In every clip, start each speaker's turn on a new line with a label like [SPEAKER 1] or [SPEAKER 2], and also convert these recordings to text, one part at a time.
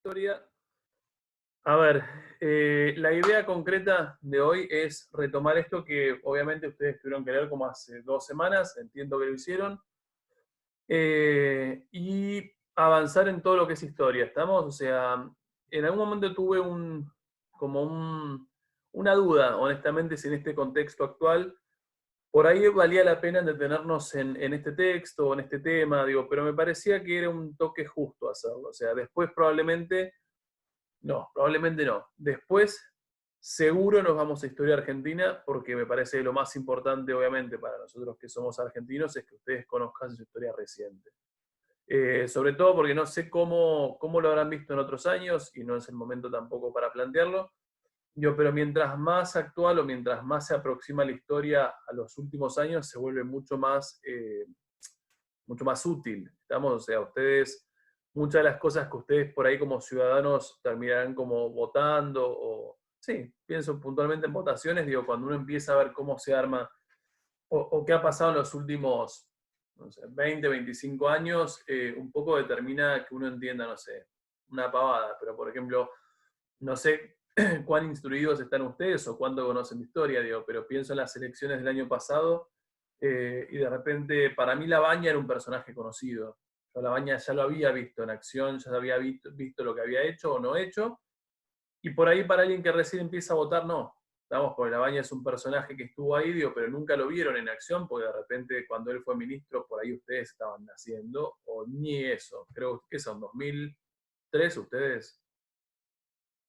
[SPEAKER 1] historia. A ver, la idea concreta de hoy es retomar esto que obviamente ustedes tuvieron que leer como hace 2 semanas, entiendo que lo hicieron, y avanzar en todo lo que es historia, ¿estamos? O sea, en algún momento tuve una duda, honestamente, si en este contexto actual, por ahí valía la pena detenernos en este texto o en este tema, digo, pero me parecía que era un toque justo hacerlo. O sea, después probablemente no. Después, seguro nos vamos a Historia Argentina, porque me parece que lo más importante, obviamente, para nosotros que somos argentinos, es que ustedes conozcan su historia reciente. Sobre todo porque no sé cómo lo habrán visto en otros años, y no es el momento tampoco para plantearlo. Yo, pero mientras más actual o mientras más se aproxima la historia a los últimos años, se vuelve mucho más útil. ¿Estamos? O sea, ustedes, muchas de las cosas que ustedes por ahí como ciudadanos terminarán como votando, o sí, pienso puntualmente en votaciones, digo, cuando uno empieza a ver cómo se arma, o qué ha pasado en los últimos, no sé, 20, 25 años, un poco determina que uno entienda, no sé, una pavada, pero por ejemplo, no sé cuán instruidos están ustedes o cuánto conocen de historia, digo, pero pienso en las elecciones del año pasado, y de repente para mí Labaña era un personaje conocido. Yo Labaña ya lo había visto en acción, ya había visto lo que había hecho o no hecho, y por ahí para alguien que recién empieza a votar, no. Estamos, porque Labaña es un personaje que estuvo ahí, digo, pero nunca lo vieron en acción, porque de repente cuando él fue ministro, por ahí ustedes estaban naciendo, o ni eso. Creo que son 2003 ustedes.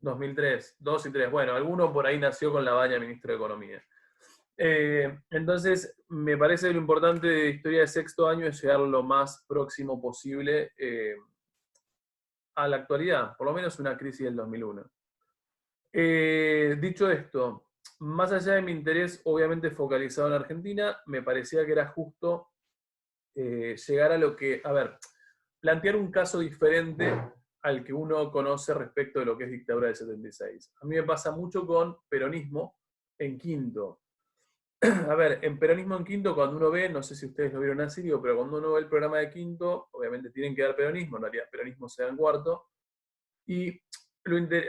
[SPEAKER 1] 2003, 2 y 3. Bueno, alguno por ahí nació con Labaña, ministro de Economía. Entonces, me parece que lo importante de historia de sexto año es llegar lo más próximo posible a la actualidad, por lo menos una crisis del 2001. Dicho esto, más allá de mi interés obviamente focalizado en Argentina, me parecía que era justo llegar a lo que, a ver, plantear un caso diferente al que uno conoce respecto de lo que es dictadura del 76. A mí me pasa mucho con peronismo en quinto. A ver, en peronismo en quinto, cuando uno ve, no sé si ustedes lo vieron así, digo, pero cuando uno ve el programa de quinto, obviamente tienen que dar peronismo, en realidad peronismo se da en cuarto. Y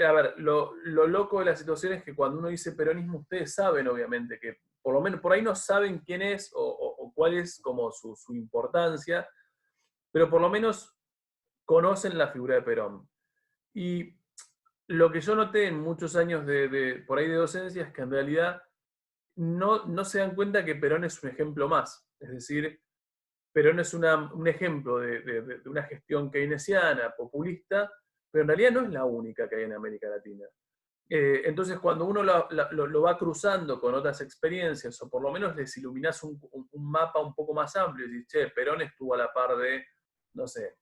[SPEAKER 1] a ver, lo loco de la situación es que cuando uno dice peronismo, ustedes saben, obviamente, que por lo menos por ahí no saben quién es o cuál es como su importancia, pero por lo menos conocen la figura de Perón. Y lo que yo noté en muchos años por ahí de docencia es que en realidad no se dan cuenta que Perón es un ejemplo más. Es decir, Perón es un ejemplo de una gestión keynesiana, populista, pero en realidad no es la única que hay en América Latina. Entonces, cuando uno lo va cruzando con otras experiencias, o por lo menos les iluminás un mapa un poco más amplio, y dices, che, Perón estuvo a la par de, no sé,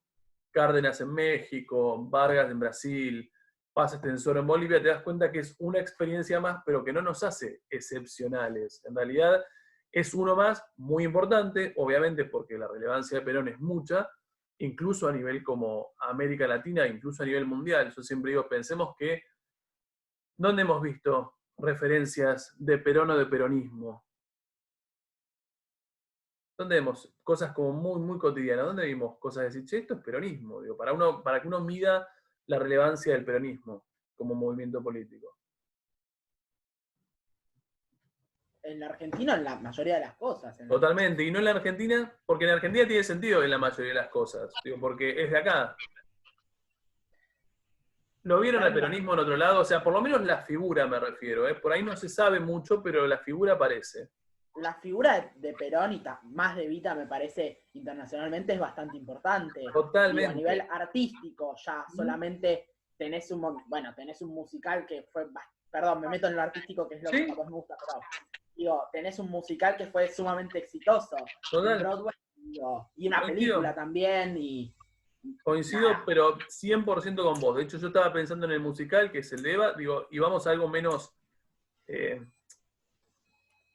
[SPEAKER 1] Cárdenas en México, Vargas en Brasil, Paz Extensor en Bolivia, te das cuenta que es una experiencia más, pero que no nos hace excepcionales. En realidad es uno más muy importante, obviamente porque la relevancia de Perón es mucha, incluso a nivel como América Latina, incluso a nivel mundial. Yo siempre digo, pensemos que, ¿dónde hemos visto referencias de Perón o de peronismo? ¿Dónde vemos cosas como muy, muy cotidianas? ¿Dónde vimos cosas de decir, che, esto es peronismo? Digo, para que uno mida la relevancia del peronismo como movimiento político.
[SPEAKER 2] En la Argentina, en la mayoría de las cosas.
[SPEAKER 1] Totalmente, y no en la Argentina, porque en la Argentina tiene sentido en la mayoría de las cosas, digo, porque es de acá. ¿Lo vieron al
[SPEAKER 2] Totalmente.
[SPEAKER 1] peronismo en otro lado? O sea, por lo menos la figura me refiero, ¿eh? Por ahí no se sabe mucho, pero la figura aparece.
[SPEAKER 2] La figura de Perón y más de Evita me parece internacionalmente es bastante importante. Digo, a nivel
[SPEAKER 1] Totalmente.
[SPEAKER 2] artístico ya
[SPEAKER 1] ¿Mm?
[SPEAKER 2] solamente tenés tenés un musical que fue, perdón, me meto en lo artístico que es lo que
[SPEAKER 1] ¿Sí?
[SPEAKER 2] capaz me gusta, pero digo, tenés un musical que fue sumamente exitoso en
[SPEAKER 1] Total.
[SPEAKER 2] Broadway, digo, y una película
[SPEAKER 1] Coincido.
[SPEAKER 2] también y
[SPEAKER 1] Coincido,
[SPEAKER 2] nada.
[SPEAKER 1] pero 100% con vos. De hecho, yo estaba pensando en el musical, que es el de Eva, digo, y vamos a algo eh,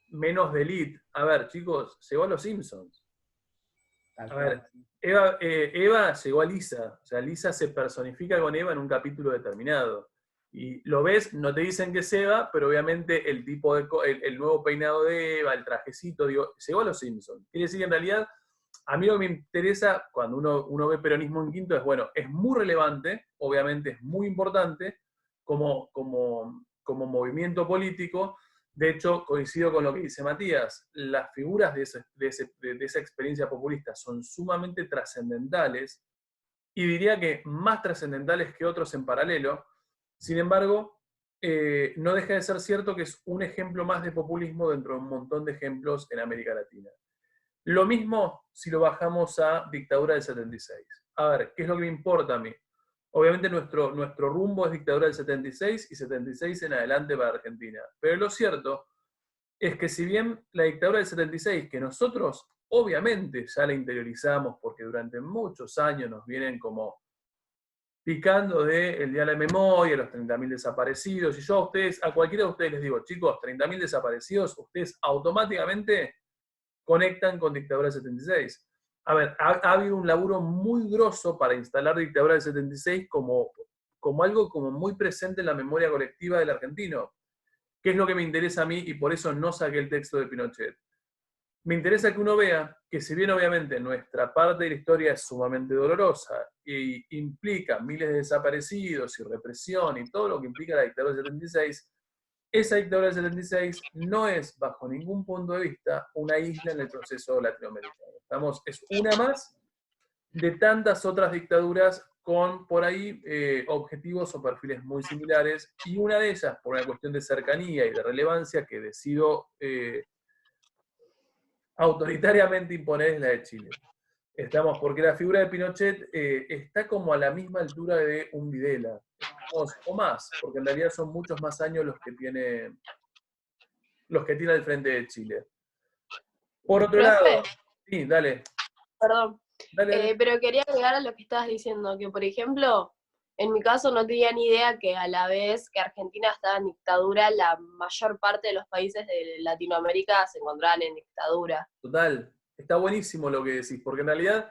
[SPEAKER 1] menos de elite. A ver, chicos, llegó a los Simpsons.
[SPEAKER 2] Tal
[SPEAKER 1] A
[SPEAKER 2] cual.
[SPEAKER 1] ver, Eva llegó a Lisa. O sea, Lisa se personifica con Eva en un capítulo determinado. Y lo ves, no te dicen que es Eva, pero obviamente el tipo el nuevo peinado de Eva, el trajecito, digo, llegó a los Simpsons. Quiere decir que en realidad A mí lo que me interesa cuando uno ve peronismo en quinto es, bueno, es muy relevante, obviamente es muy importante como movimiento político. De hecho, coincido con lo que dice Matías, las figuras de esa experiencia populista son sumamente trascendentales, y diría que más trascendentales que otros en paralelo. Sin embargo, no deja de ser cierto que es un ejemplo más de populismo dentro de un montón de ejemplos en América Latina. Lo mismo si lo bajamos a dictadura del 76. A ver, ¿qué es lo que me importa a mí? Obviamente nuestro rumbo es dictadura del 76 y 76 en adelante para Argentina. Pero lo cierto es que si bien la dictadura del 76, que nosotros obviamente ya la interiorizamos porque durante muchos años nos vienen como picando del Día de la Memoria, los 30.000 desaparecidos, y yo a cualquiera de ustedes les digo, chicos, 30.000 desaparecidos, ustedes automáticamente conectan con dictadura del 76. A ver, ha habido un laburo muy grosso para instalar dictadura del 76 como algo como muy presente en la memoria colectiva del argentino. ¿Qué es lo que me interesa a mí? Y por eso no saqué el texto de Pinochet. Me interesa que uno vea que si bien obviamente nuestra parte de la historia es sumamente dolorosa e implica miles de desaparecidos y represión y todo lo que implica la dictadura del 76, esa dictadura del 76 no es, bajo ningún punto de vista, una isla en el proceso latinoamericano. Es una más de tantas otras dictaduras con, por ahí, objetivos o perfiles muy similares, y una de ellas, por una cuestión de cercanía y de relevancia que decido autoritariamente imponer, es la de Chile. Porque la figura de Pinochet está como a la misma altura de un Videla, o más, porque en realidad son muchos más años los que tiene al frente de Chile. Por otro lado, sí, dale.
[SPEAKER 3] Perdón,
[SPEAKER 1] dale.
[SPEAKER 3] Pero quería agregar a lo que estabas diciendo, que por ejemplo, en mi caso no tenía ni idea que a la vez que Argentina estaba en dictadura, la mayor parte de los países de Latinoamérica se encontraban en dictadura.
[SPEAKER 1] Total, está buenísimo lo que decís, porque en realidad,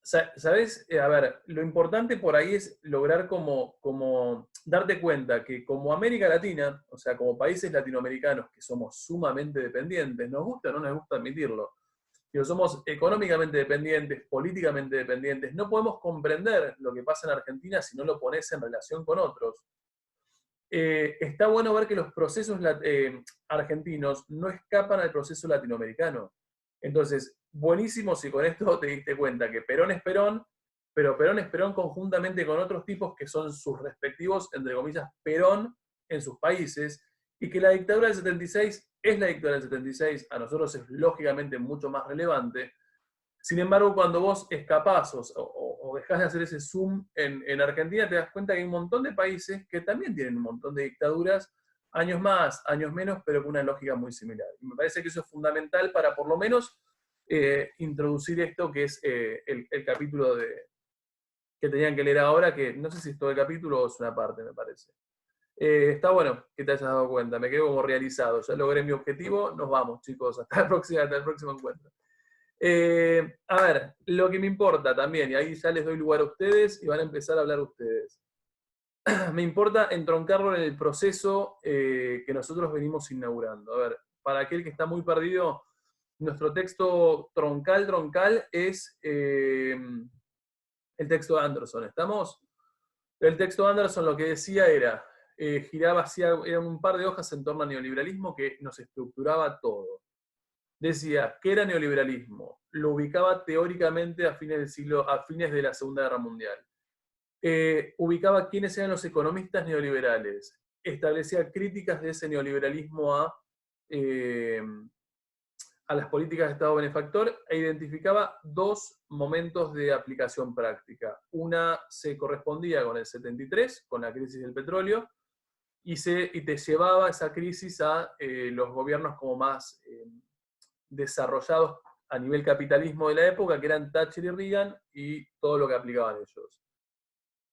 [SPEAKER 1] ¿sabés? A ver, lo importante por ahí es lograr como darte cuenta que como América Latina, o sea, como países latinoamericanos que somos sumamente dependientes, nos gusta o no nos gusta admitirlo, que somos económicamente dependientes, políticamente dependientes, no podemos comprender lo que pasa en Argentina si no lo pones en relación con otros. Está bueno ver que los procesos argentinos no escapan al proceso latinoamericano. Entonces, buenísimo si con esto te diste cuenta que Perón es Perón, pero Perón es Perón conjuntamente con otros tipos que son sus respectivos, entre comillas, Perón en sus países, y que la dictadura del 76 es la dictadura del 76, a nosotros es lógicamente mucho más relevante. Sin embargo, cuando vos escapás o dejás de hacer ese zoom en Argentina, te das cuenta que hay un montón de países que también tienen un montón de dictaduras, años más, años menos, pero con una lógica muy similar. Y me parece que eso es fundamental para por lo menos introducir esto que es el capítulo que tenían que leer ahora, que no sé si es todo el capítulo o es una parte, me parece. Está bueno que te hayas dado cuenta, me quedo como realizado, ya logré mi objetivo, nos vamos chicos, hasta el próximo encuentro. A ver, lo que me importa también, y ahí ya les doy lugar a ustedes y van a empezar a hablar ustedes. Me importa entroncarlo en el proceso que nosotros venimos inaugurando. A ver, para aquel que está muy perdido, nuestro texto troncal es el texto de Anderson. ¿Estamos? El texto de Anderson lo que decía era, giraba eran un par de hojas en torno al neoliberalismo que nos estructuraba todo. Decía, ¿qué era neoliberalismo? Lo ubicaba teóricamente a fines de la Segunda Guerra Mundial. Ubicaba quiénes eran los economistas neoliberales. Establecía críticas de ese neoliberalismo a las políticas de Estado benefactor e identificaba dos momentos de aplicación práctica. Una se correspondía con el 73, con la crisis del petróleo, y te llevaba esa crisis a los gobiernos como más desarrollados a nivel capitalismo de la época, que eran Thatcher y Reagan, y todo lo que aplicaban ellos.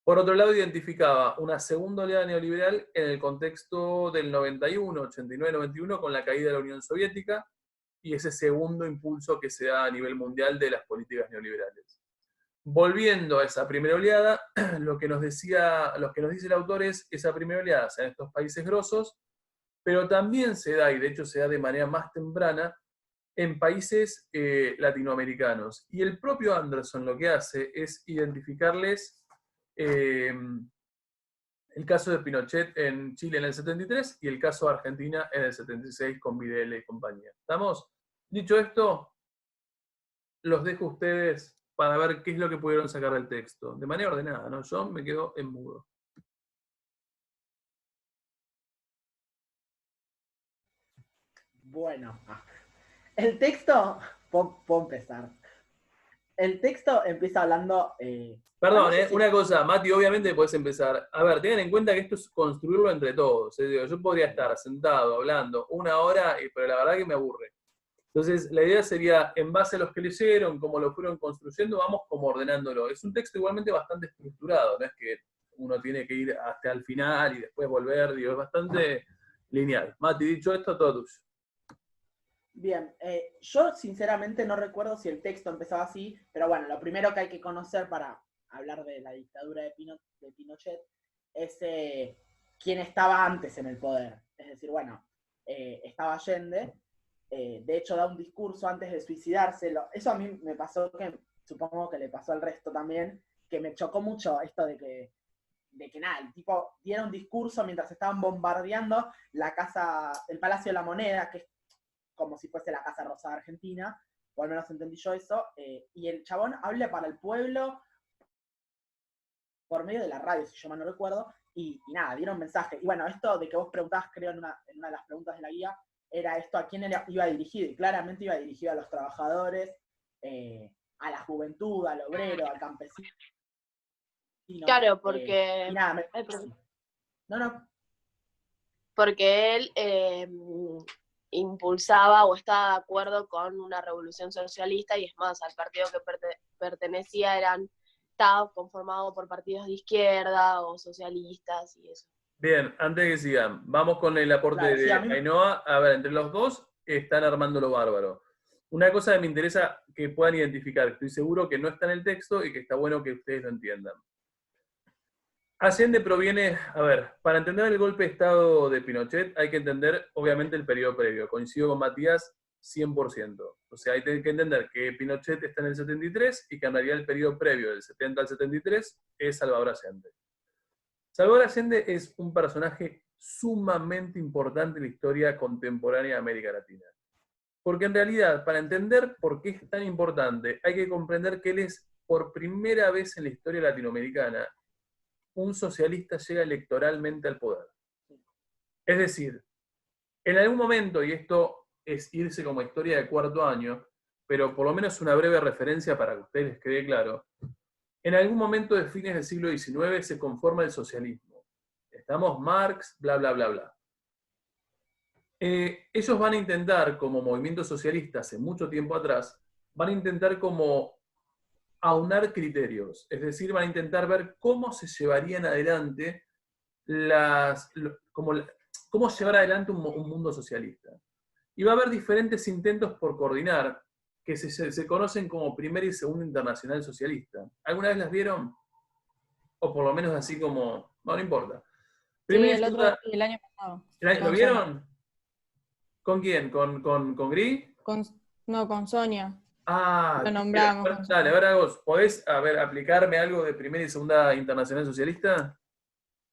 [SPEAKER 1] Por otro lado, identificaba una segunda oleada neoliberal en el contexto del 91, 89, 91, con la caída de la Unión Soviética, y ese segundo impulso que se da a nivel mundial de las políticas neoliberales. Volviendo a esa primera oleada, lo que nos dice el autor es que esa primera oleada se da en estos países grosos, pero también se da, y de hecho se da de manera más temprana, en países latinoamericanos. Y el propio Anderson lo que hace es identificarles el caso de Pinochet en Chile en el 73 y el caso de Argentina en el 76 con Videla y compañía. ¿Estamos? Dicho esto, los dejo a ustedes para ver qué es lo que pudieron sacar del texto. De manera ordenada, ¿no? Yo me quedo en mudo.
[SPEAKER 2] Bueno, el texto, puedo empezar. El texto empieza hablando...
[SPEAKER 1] Perdón, una cosa, Mati, obviamente podés empezar. A ver, tengan en cuenta que esto es construirlo entre todos. Yo podría estar sentado hablando 1 hora, pero la verdad que me aburre. Entonces, la idea sería, en base a los que leyeron, cómo lo fueron construyendo, vamos como ordenándolo. Es un texto igualmente bastante estructurado, no es que uno tiene que ir hasta el final y después volver, digo, es bastante lineal. Mati, dicho esto, todo tuyo.
[SPEAKER 2] Bien, yo sinceramente no recuerdo si el texto empezaba así, pero bueno, lo primero que hay que conocer para hablar de la dictadura de Pinochet es quién estaba antes en el poder. Es decir, bueno, estaba Allende, de hecho da un discurso antes de suicidarse. Eso a mí me pasó, que supongo que le pasó al resto también, que me chocó mucho esto de que nada, el tipo diera un discurso mientras estaban bombardeando el Palacio de la Moneda, que es como si fuese la Casa Rosada Argentina, o al menos entendí yo eso, y el chabón habla para el pueblo por medio de la radio, si yo mal no recuerdo, y nada, dieron mensaje. Y bueno, esto de que vos preguntabas, creo, en una de las preguntas de la guía, era esto a quién iba dirigido, y claramente iba dirigido a los trabajadores, a la juventud, al obrero, al campesino.
[SPEAKER 3] Claro, porque...
[SPEAKER 2] nada,
[SPEAKER 3] Porque él impulsaba o estaba de acuerdo con una revolución socialista, y es más, al partido que pertenecía estaba conformado por partidos de izquierda o socialistas y eso.
[SPEAKER 1] Bien, antes de que sigan, vamos con el aporte de Ainhoa. A ver, entre los dos están armando lo bárbaro. Una cosa que me interesa que puedan identificar, estoy seguro que no está en el texto y que está bueno que ustedes lo entiendan. Allende proviene, a ver, para entender el golpe de Estado de Pinochet hay que entender, obviamente, el periodo previo. Coincido con Matías 100%. O sea, hay que entender que Pinochet está en el 73 y que en realidad el periodo previo del 70 al 73 es Salvador Allende. Salvador Allende es un personaje sumamente importante en la historia contemporánea de América Latina. Porque en realidad, para entender por qué es tan importante, hay que comprender que él es, por primera vez en la historia latinoamericana, un socialista llega electoralmente al poder. Es decir, en algún momento, y esto es irse como historia de cuarto año, pero por lo menos una breve referencia para que a ustedes les quede claro, en algún momento de fines del siglo XIX se conforma el socialismo. Estamos Marx, bla, bla, bla, bla. Ellos van a intentar, como movimiento socialista hace mucho tiempo atrás, van a intentar como aunar criterios, es decir, van a intentar ver cómo se llevarían adelante cómo llevar adelante un mundo socialista. Y va a haber diferentes intentos por coordinar, que se conocen como Primera y Segunda Internacional Socialista. ¿Alguna vez las vieron? O por lo menos así como... No importa.
[SPEAKER 4] Sí, el año pasado.
[SPEAKER 1] ¿Lo vieron? ¿Con quién? ¿Con Gris?
[SPEAKER 4] No, con Sonia.
[SPEAKER 1] Ah,
[SPEAKER 4] lo nombramos.
[SPEAKER 1] Dale, a ver, vos, ¿podés aplicarme algo de Primera y Segunda Internacional Socialista?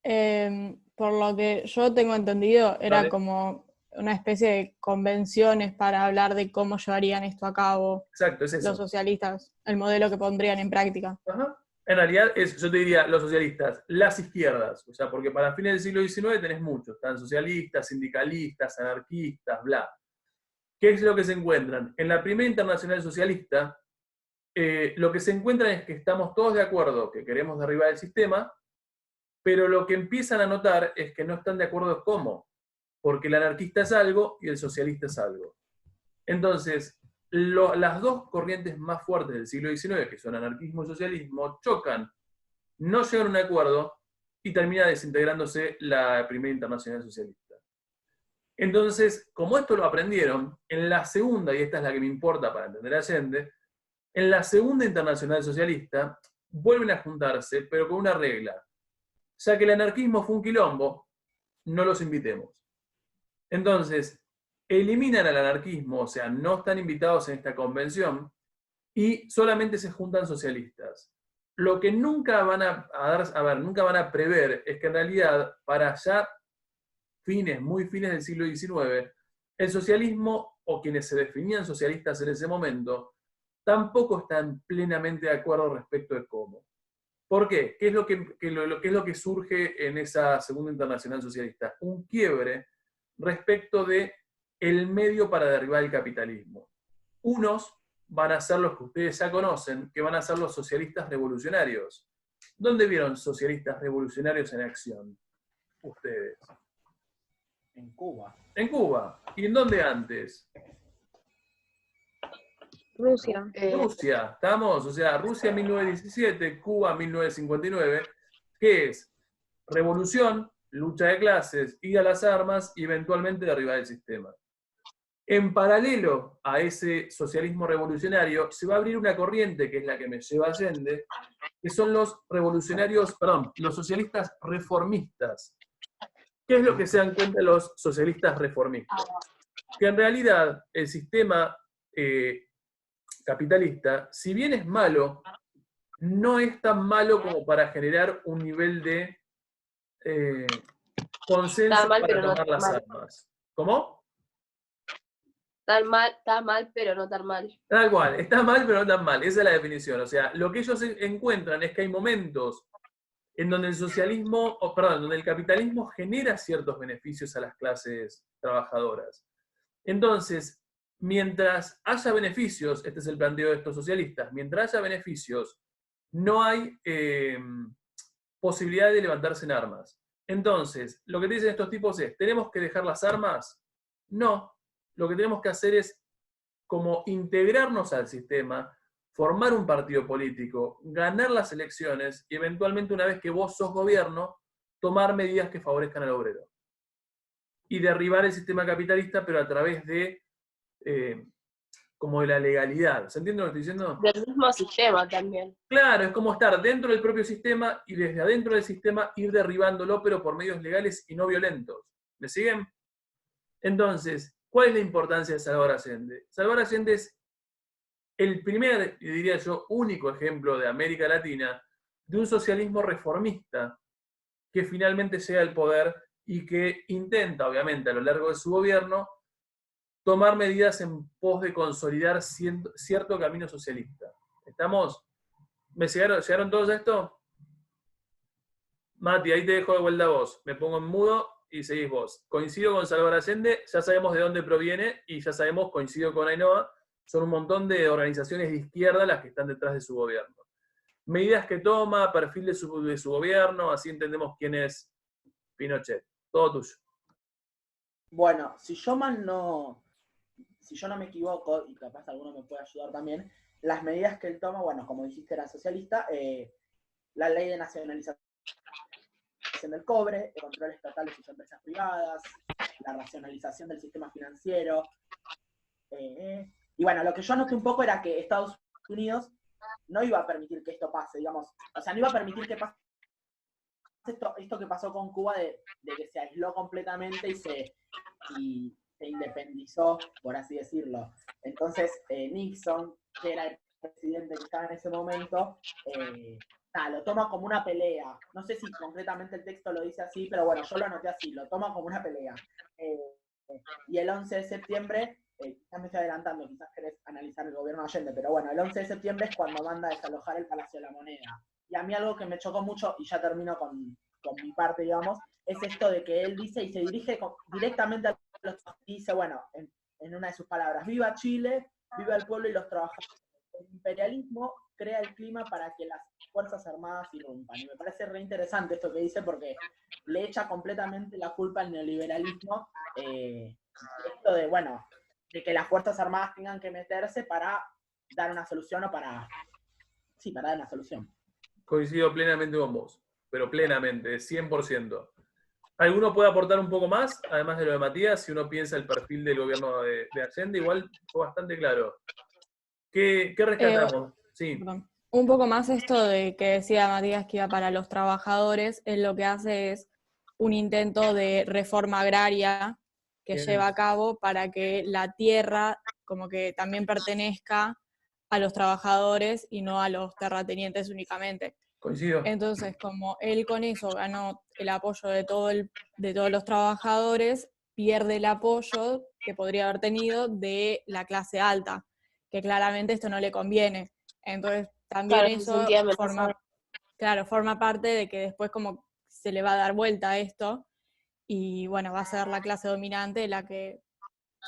[SPEAKER 4] Por lo que yo tengo entendido, era
[SPEAKER 1] Dale.
[SPEAKER 4] como una especie de convenciones para hablar de cómo llevarían esto a cabo.
[SPEAKER 1] Exacto, es eso.
[SPEAKER 4] Los socialistas, el modelo que pondrían en práctica.
[SPEAKER 1] Ajá. En realidad, yo te diría, los socialistas, las izquierdas, o sea, porque para fines del siglo XIX tenés muchos, están socialistas, sindicalistas, anarquistas, bla. ¿Qué es lo que se encuentran? En la Primera Internacional Socialista, lo que se encuentran es que estamos todos de acuerdo que queremos derribar el sistema, pero lo que empiezan a notar es que no están de acuerdo cómo, porque el anarquista es algo y el socialista es algo. Entonces, las dos corrientes más fuertes del siglo XIX, que son anarquismo y socialismo, chocan, no llegan a un acuerdo y termina desintegrándose la Primera Internacional Socialista. Entonces, como esto lo aprendieron, en la segunda, y esta es la que me importa para entender a Allende, en la Segunda Internacional Socialista vuelven a juntarse, pero con una regla. Ya que el anarquismo fue un quilombo, no los invitemos. Entonces, eliminan al anarquismo, o sea, no están invitados en esta convención, y solamente se juntan socialistas. Lo que nunca van nunca van a prever es que en realidad, para ya muy fines del siglo XIX, el socialismo, o quienes se definían socialistas en ese momento, tampoco están plenamente de acuerdo respecto de cómo. ¿Por qué? ¿Qué es lo que surge en esa Segunda Internacional Socialista? Un quiebre respecto de el medio para derribar el capitalismo. Unos van a ser los que ustedes ya conocen, que van a ser los socialistas revolucionarios. ¿Dónde vieron socialistas revolucionarios en acción? Ustedes.
[SPEAKER 2] En Cuba.
[SPEAKER 1] En Cuba. ¿Y en dónde antes?
[SPEAKER 4] Rusia.
[SPEAKER 1] Rusia, ¿estamos? O sea, Rusia 1917, Cuba 1959, ¿qué es? Revolución, lucha de clases, ir a las armas y eventualmente derribar el sistema. En paralelo a ese socialismo revolucionario, se va a abrir una corriente, que es la que me lleva a Allende, que son los los socialistas reformistas. ¿Qué es lo que se dan cuenta los socialistas reformistas? Que en realidad el sistema capitalista, si bien es malo, no es tan malo como para generar un nivel de consenso
[SPEAKER 3] mal,
[SPEAKER 1] para
[SPEAKER 3] pero no
[SPEAKER 1] tomar
[SPEAKER 3] tan
[SPEAKER 1] las
[SPEAKER 3] mal.
[SPEAKER 1] armas. ¿Cómo?
[SPEAKER 3] Está mal, pero no tan mal.
[SPEAKER 1] Tal cual, está mal, pero no tan mal. Esa es la definición. O sea, lo que ellos encuentran es que hay momentos en donde donde el capitalismo genera ciertos beneficios a las clases trabajadoras. Entonces, mientras haya beneficios, este es el planteo de estos socialistas, mientras haya beneficios, no hay posibilidad de levantarse en armas. Entonces, lo que te dicen estos tipos es, ¿tenemos que dejar las armas? No. Lo que tenemos que hacer es como integrarnos al sistema, formar un partido político, ganar las elecciones y eventualmente, una vez que vos sos gobierno, tomar medidas que favorezcan al obrero. Y derribar el sistema capitalista, pero a través de como de la legalidad. ¿Se entiende lo que estoy diciendo?
[SPEAKER 3] Del mismo sistema también.
[SPEAKER 1] Claro, es como estar dentro del propio sistema y desde adentro del sistema ir derribándolo, pero por medios legales y no violentos. ¿Me siguen? Entonces, ¿cuál es la importancia de Salvador Allende? Salvador Allende es el primer, y diría yo, único ejemplo de América Latina de un socialismo reformista que finalmente llega al poder y que intenta, obviamente, a lo largo de su gobierno, tomar medidas en pos de consolidar cierto camino socialista. ¿Estamos? ¿Me llegaron todos a esto? Mati, ahí te dejo de vuelta a vos. Me pongo en mudo y seguís vos. Coincido con Salvador Allende, ya sabemos de dónde proviene y ya sabemos, coincido con Ainhoa, son un montón de organizaciones de izquierda las que están detrás de su gobierno. Medidas que toma, perfil de su gobierno, así entendemos quién es Pinochet. Todo tuyo.
[SPEAKER 2] Bueno, si yo no me equivoco, y capaz alguno me puede ayudar también, las medidas que él toma, bueno, como dijiste, era socialista, la ley de nacionalización del cobre, el control estatal de sus empresas privadas, la racionalización del sistema financiero. Y bueno, lo que yo anoté un poco era que Estados Unidos no iba a permitir que esto pase, digamos, o sea, no iba a permitir que pase esto que pasó con Cuba de que se aisló completamente y se independizó, por así decirlo. Entonces, Nixon, que era el presidente que estaba en ese momento, lo toma como una pelea. No sé si concretamente el texto lo dice así, pero bueno, yo lo anoté así, lo toma como una pelea. Y el 11 de septiembre, quizás me estoy adelantando, quizás querés analizar el gobierno de Allende, pero bueno, el 11 de septiembre es cuando manda a desalojar el Palacio de la Moneda. Y a mí algo que me chocó mucho, y ya termino con mi parte, digamos, es esto de que él dice y se dirige directamente a los y dice, bueno, en una de sus palabras, viva Chile, viva el pueblo y los trabajadores. El imperialismo crea el clima para que las Fuerzas Armadas irrumpan. Y me parece re interesante esto que dice porque le echa completamente la culpa al neoliberalismo, esto de, bueno, de que las Fuerzas Armadas tengan que meterse para dar una solución o para dar una solución.
[SPEAKER 1] Coincido plenamente con vos, pero plenamente, 100%. ¿Alguno puede aportar un poco más, además de lo de Matías, si uno piensa el perfil del gobierno de Allende? Igual fue bastante claro. ¿Qué rescatamos? Sí.
[SPEAKER 4] Perdón. Un poco más esto de que decía Matías que iba para los trabajadores, él lo que hace es un intento de reforma agraria que
[SPEAKER 1] Bien.
[SPEAKER 4] lleva a cabo para que la tierra como que también pertenezca a los trabajadores y no a los terratenientes únicamente.
[SPEAKER 1] Coincido.
[SPEAKER 4] Entonces, como él con eso ganó el apoyo de todos los trabajadores, pierde el apoyo que podría haber tenido de la clase alta, que claramente esto no le conviene. Entonces, también
[SPEAKER 3] Claro, se
[SPEAKER 4] eso
[SPEAKER 3] sentía amenazado.
[SPEAKER 4] forma parte de que después como se le va a dar vuelta a esto y bueno, va a ser la clase dominante la que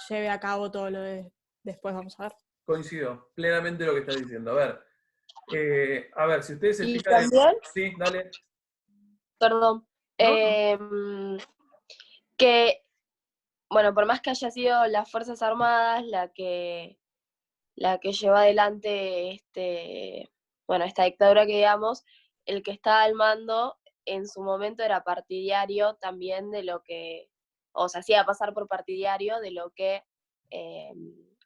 [SPEAKER 4] lleve a cabo todo lo de después, vamos a ver.
[SPEAKER 1] Coincido plenamente lo que estás diciendo. A ver, si ustedes se
[SPEAKER 3] Y
[SPEAKER 1] fijan en...
[SPEAKER 3] también,
[SPEAKER 1] Sí, dale.
[SPEAKER 3] perdón,
[SPEAKER 1] ¿No?
[SPEAKER 3] que, bueno, por más que haya sido las Fuerzas Armadas la que lleva adelante esta dictadura que digamos, el que estaba al mando en su momento era partidario también de lo que, o se hacía pasar por partidario de lo que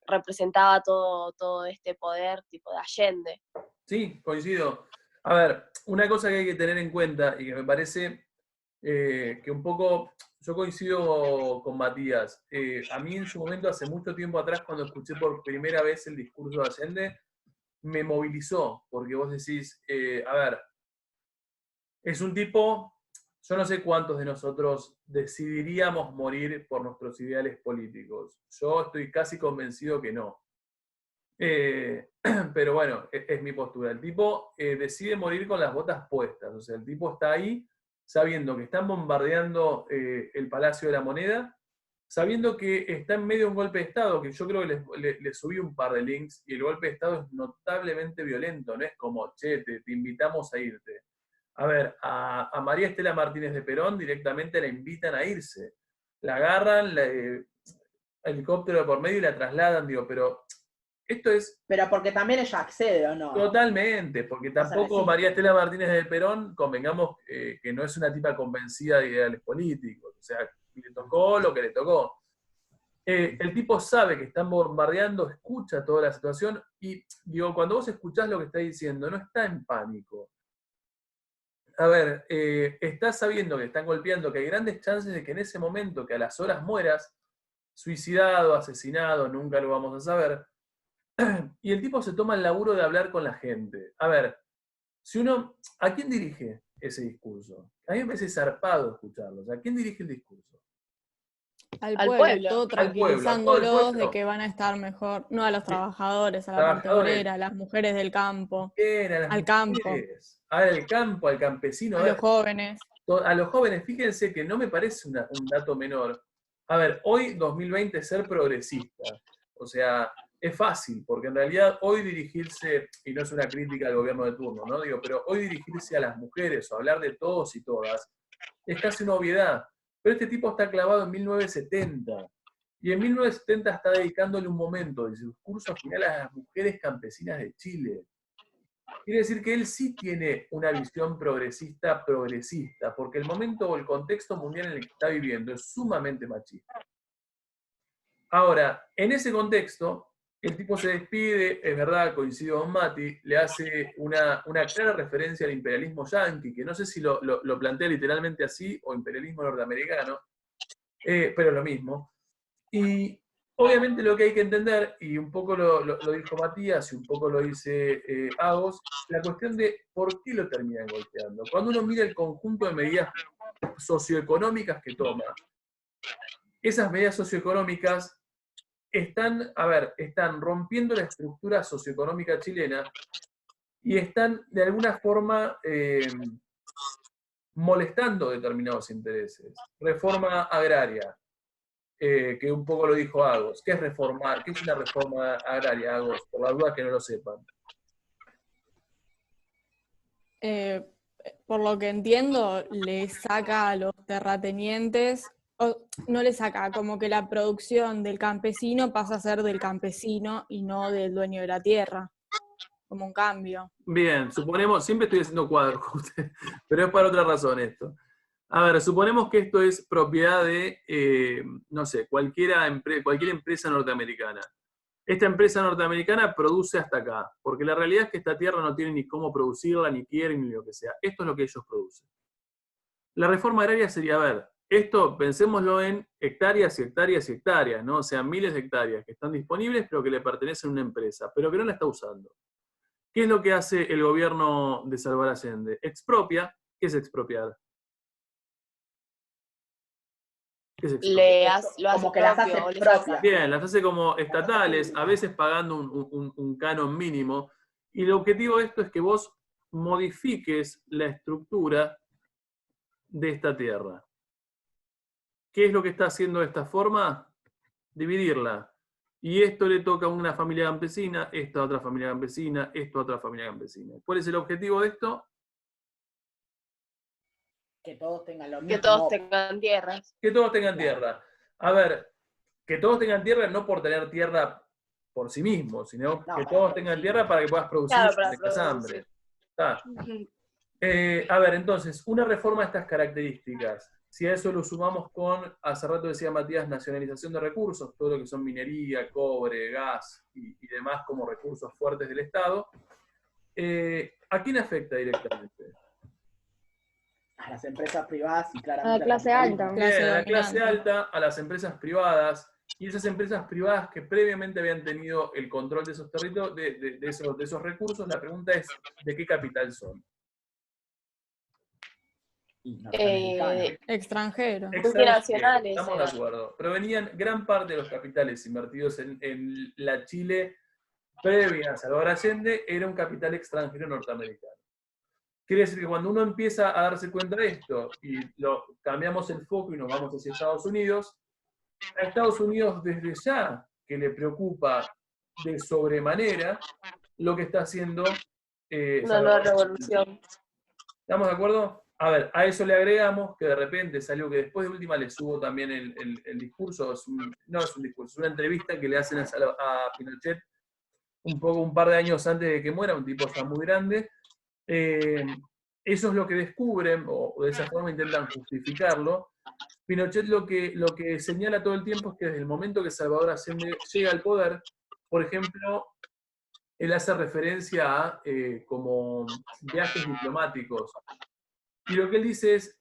[SPEAKER 3] representaba todo este poder tipo de Allende.
[SPEAKER 1] Sí, coincido. A ver, una cosa que hay que tener en cuenta y que me parece que un poco, yo coincido con Matías. A mí en su momento, hace mucho tiempo atrás, cuando escuché por primera vez el discurso de Allende, me movilizó, porque vos decís, a ver, es un tipo, yo no sé cuántos de nosotros decidiríamos morir por nuestros ideales políticos. Yo estoy casi convencido que no. Pero bueno, es mi postura. El tipo decide morir con las botas puestas. O sea, el tipo está ahí sabiendo que están bombardeando el Palacio de la Moneda, sabiendo que está en medio de un golpe de Estado, que yo creo que les subí un par de links, y el golpe de Estado es notablemente violento, no es como, che, te invitamos a irte. A ver, a María Estela Martínez de Perón directamente la invitan a irse. La agarran, helicóptero de por medio y la trasladan, digo, pero esto es
[SPEAKER 2] Pero porque también ella accede, ¿o no?
[SPEAKER 1] totalmente, porque
[SPEAKER 2] O sea,
[SPEAKER 1] tampoco
[SPEAKER 2] sí.
[SPEAKER 1] María Estela Martínez de Perón, convengamos que no es una tipa convencida de ideales políticos, o sea, le tocó lo que le tocó. El tipo sabe que están bombardeando, escucha toda la situación y, digo, cuando vos escuchás lo que está diciendo, no está en pánico. A ver, está sabiendo que están golpeando, que hay grandes chances de que en ese momento, que a las horas mueras, suicidado, asesinado, nunca lo vamos a saber, y el tipo se toma el laburo de hablar con la gente. A ver, ¿a quién dirige ese discurso? A mí me parece zarpado escucharlo. ¿A quién dirige el discurso?
[SPEAKER 4] Al
[SPEAKER 3] Al
[SPEAKER 4] pueblo,
[SPEAKER 3] pueblo.
[SPEAKER 4] todo
[SPEAKER 1] Al pueblo, a todo el
[SPEAKER 4] tranquilizándolos de
[SPEAKER 1] pueblo.
[SPEAKER 4] que van a estar mejor, no a los trabajadores, a la parte
[SPEAKER 1] Trabajadores.
[SPEAKER 4] obrera, a las mujeres del campo,
[SPEAKER 1] Bien, a las
[SPEAKER 4] al campo,
[SPEAKER 1] mujeres, al campo, al campesino.
[SPEAKER 4] a los jóvenes.
[SPEAKER 1] A los jóvenes, fíjense que no me parece un dato menor. A ver, hoy 2020 ser progresista, o sea, es fácil, porque en realidad hoy dirigirse, y no es una crítica al gobierno de turno, ¿no? Digo, pero hoy dirigirse a las mujeres o hablar de todos y todas es casi una obviedad. Pero este tipo está clavado en 1970. Y en 1970 está dedicándole un momento de su discurso final a las mujeres campesinas de Chile. Quiere decir que él sí tiene una visión progresista, porque el momento o el contexto mundial en el que está viviendo es sumamente machista. Ahora, en ese contexto, el tipo se despide, es verdad, coincido con Mati, le hace una clara referencia al imperialismo yanqui, que no sé si lo plantea literalmente así, o imperialismo norteamericano, pero es lo mismo. Y obviamente lo que hay que entender, y un poco lo dijo Matías y un poco lo dice Agos, la cuestión de por qué lo terminan golpeando. Cuando uno mira el conjunto de medidas socioeconómicas que toma, esas medidas socioeconómicas están rompiendo la estructura socioeconómica chilena y están de alguna forma molestando determinados intereses. Reforma agraria, que un poco lo dijo Agos. ¿Qué es reformar? ¿Qué es una reforma agraria, Agos? Por la duda que no lo sepan.
[SPEAKER 4] Por lo que entiendo, le saca a los terratenientes, no le saca, como que la producción del campesino pasa a ser del campesino y no del dueño de la tierra, como un cambio.
[SPEAKER 1] Bien, suponemos, siempre estoy haciendo cuadros, pero es para otra razón esto. A ver, suponemos que esto es propiedad de, no sé, cualquier empresa norteamericana. Esta empresa norteamericana produce hasta acá, porque la realidad es que esta tierra no tiene ni cómo producirla, ni quieren, ni lo que sea. Esto es lo que ellos producen. La reforma agraria sería, a ver, esto pensémoslo en hectáreas y hectáreas y hectáreas, ¿no? O sea, miles de hectáreas que están disponibles, pero que le pertenecen a una empresa, pero que no la está usando. ¿Qué es lo que hace el gobierno de Salvador Allende? Expropia. ¿Qué es expropiar? ¿Qué es expropiar?
[SPEAKER 3] Lo hace
[SPEAKER 2] Como que las
[SPEAKER 3] propio,
[SPEAKER 2] hace
[SPEAKER 3] les
[SPEAKER 2] propias.
[SPEAKER 1] Bien, las hace como estatales, a veces pagando un canon mínimo. Y el objetivo de esto es que vos modifiques la estructura de esta tierra. ¿Qué es lo que está haciendo de esta forma? Dividirla. Y esto le toca a una familia campesina, esto a otra familia campesina, esto a otra familia campesina. ¿Cuál es el objetivo de esto?
[SPEAKER 2] Que todos tengan lo mismo.
[SPEAKER 3] Que todos tengan tierras.
[SPEAKER 1] Que todos tengan
[SPEAKER 2] Claro.
[SPEAKER 1] tierra. A ver, que todos tengan tierra no por tener tierra por sí mismos, sino
[SPEAKER 2] No,
[SPEAKER 1] que
[SPEAKER 2] para
[SPEAKER 1] todos tengan
[SPEAKER 2] producir.
[SPEAKER 1] tierra para que puedas producir
[SPEAKER 3] Claro,
[SPEAKER 1] y
[SPEAKER 3] para
[SPEAKER 1] no tengas hambre.
[SPEAKER 3] producir.
[SPEAKER 1] Está. A ver, entonces, una reforma de estas características, si a eso lo sumamos con, hace rato decía Matías, nacionalización de recursos, todo lo que son minería, cobre, gas y demás como recursos fuertes del Estado, ¿a quién afecta directamente?
[SPEAKER 2] A las empresas privadas y
[SPEAKER 5] A
[SPEAKER 2] claramente
[SPEAKER 5] la clase
[SPEAKER 2] capitalismo.
[SPEAKER 5] alta.
[SPEAKER 1] Bien, a la clase
[SPEAKER 4] dominante.
[SPEAKER 1] alta, a las empresas privadas, y esas empresas privadas que previamente habían tenido el control de esos territorios, de esos recursos, la pregunta es, ¿de qué capital son?
[SPEAKER 2] Y norteamericano.
[SPEAKER 4] Extranjero.
[SPEAKER 3] Multinacionales
[SPEAKER 1] Estamos de
[SPEAKER 3] eran.
[SPEAKER 1] acuerdo. Provenían gran parte de los capitales invertidos en la Chile previa a Salvador Allende, era un capital extranjero norteamericano. Quiere decir que cuando uno empieza a darse cuenta de esto y cambiamos el foco y nos vamos hacia Estados Unidos, a Estados Unidos desde ya que le preocupa de sobremanera lo que está haciendo
[SPEAKER 3] Una nueva
[SPEAKER 1] Salvador.
[SPEAKER 3] revolución.
[SPEAKER 1] ¿Estamos de acuerdo? A ver, a eso le agregamos que de repente salió que después de última le subo también el discurso, no es un discurso, es una entrevista que le hacen a Pinochet un par de años antes de que muera, un tipo ya muy grande. Eso es lo que descubren, o de esa forma intentan justificarlo. Pinochet lo que señala todo el tiempo es que desde el momento que Salvador Allende llega al poder, por ejemplo, él hace referencia a como viajes diplomáticos. Y lo que él dice es,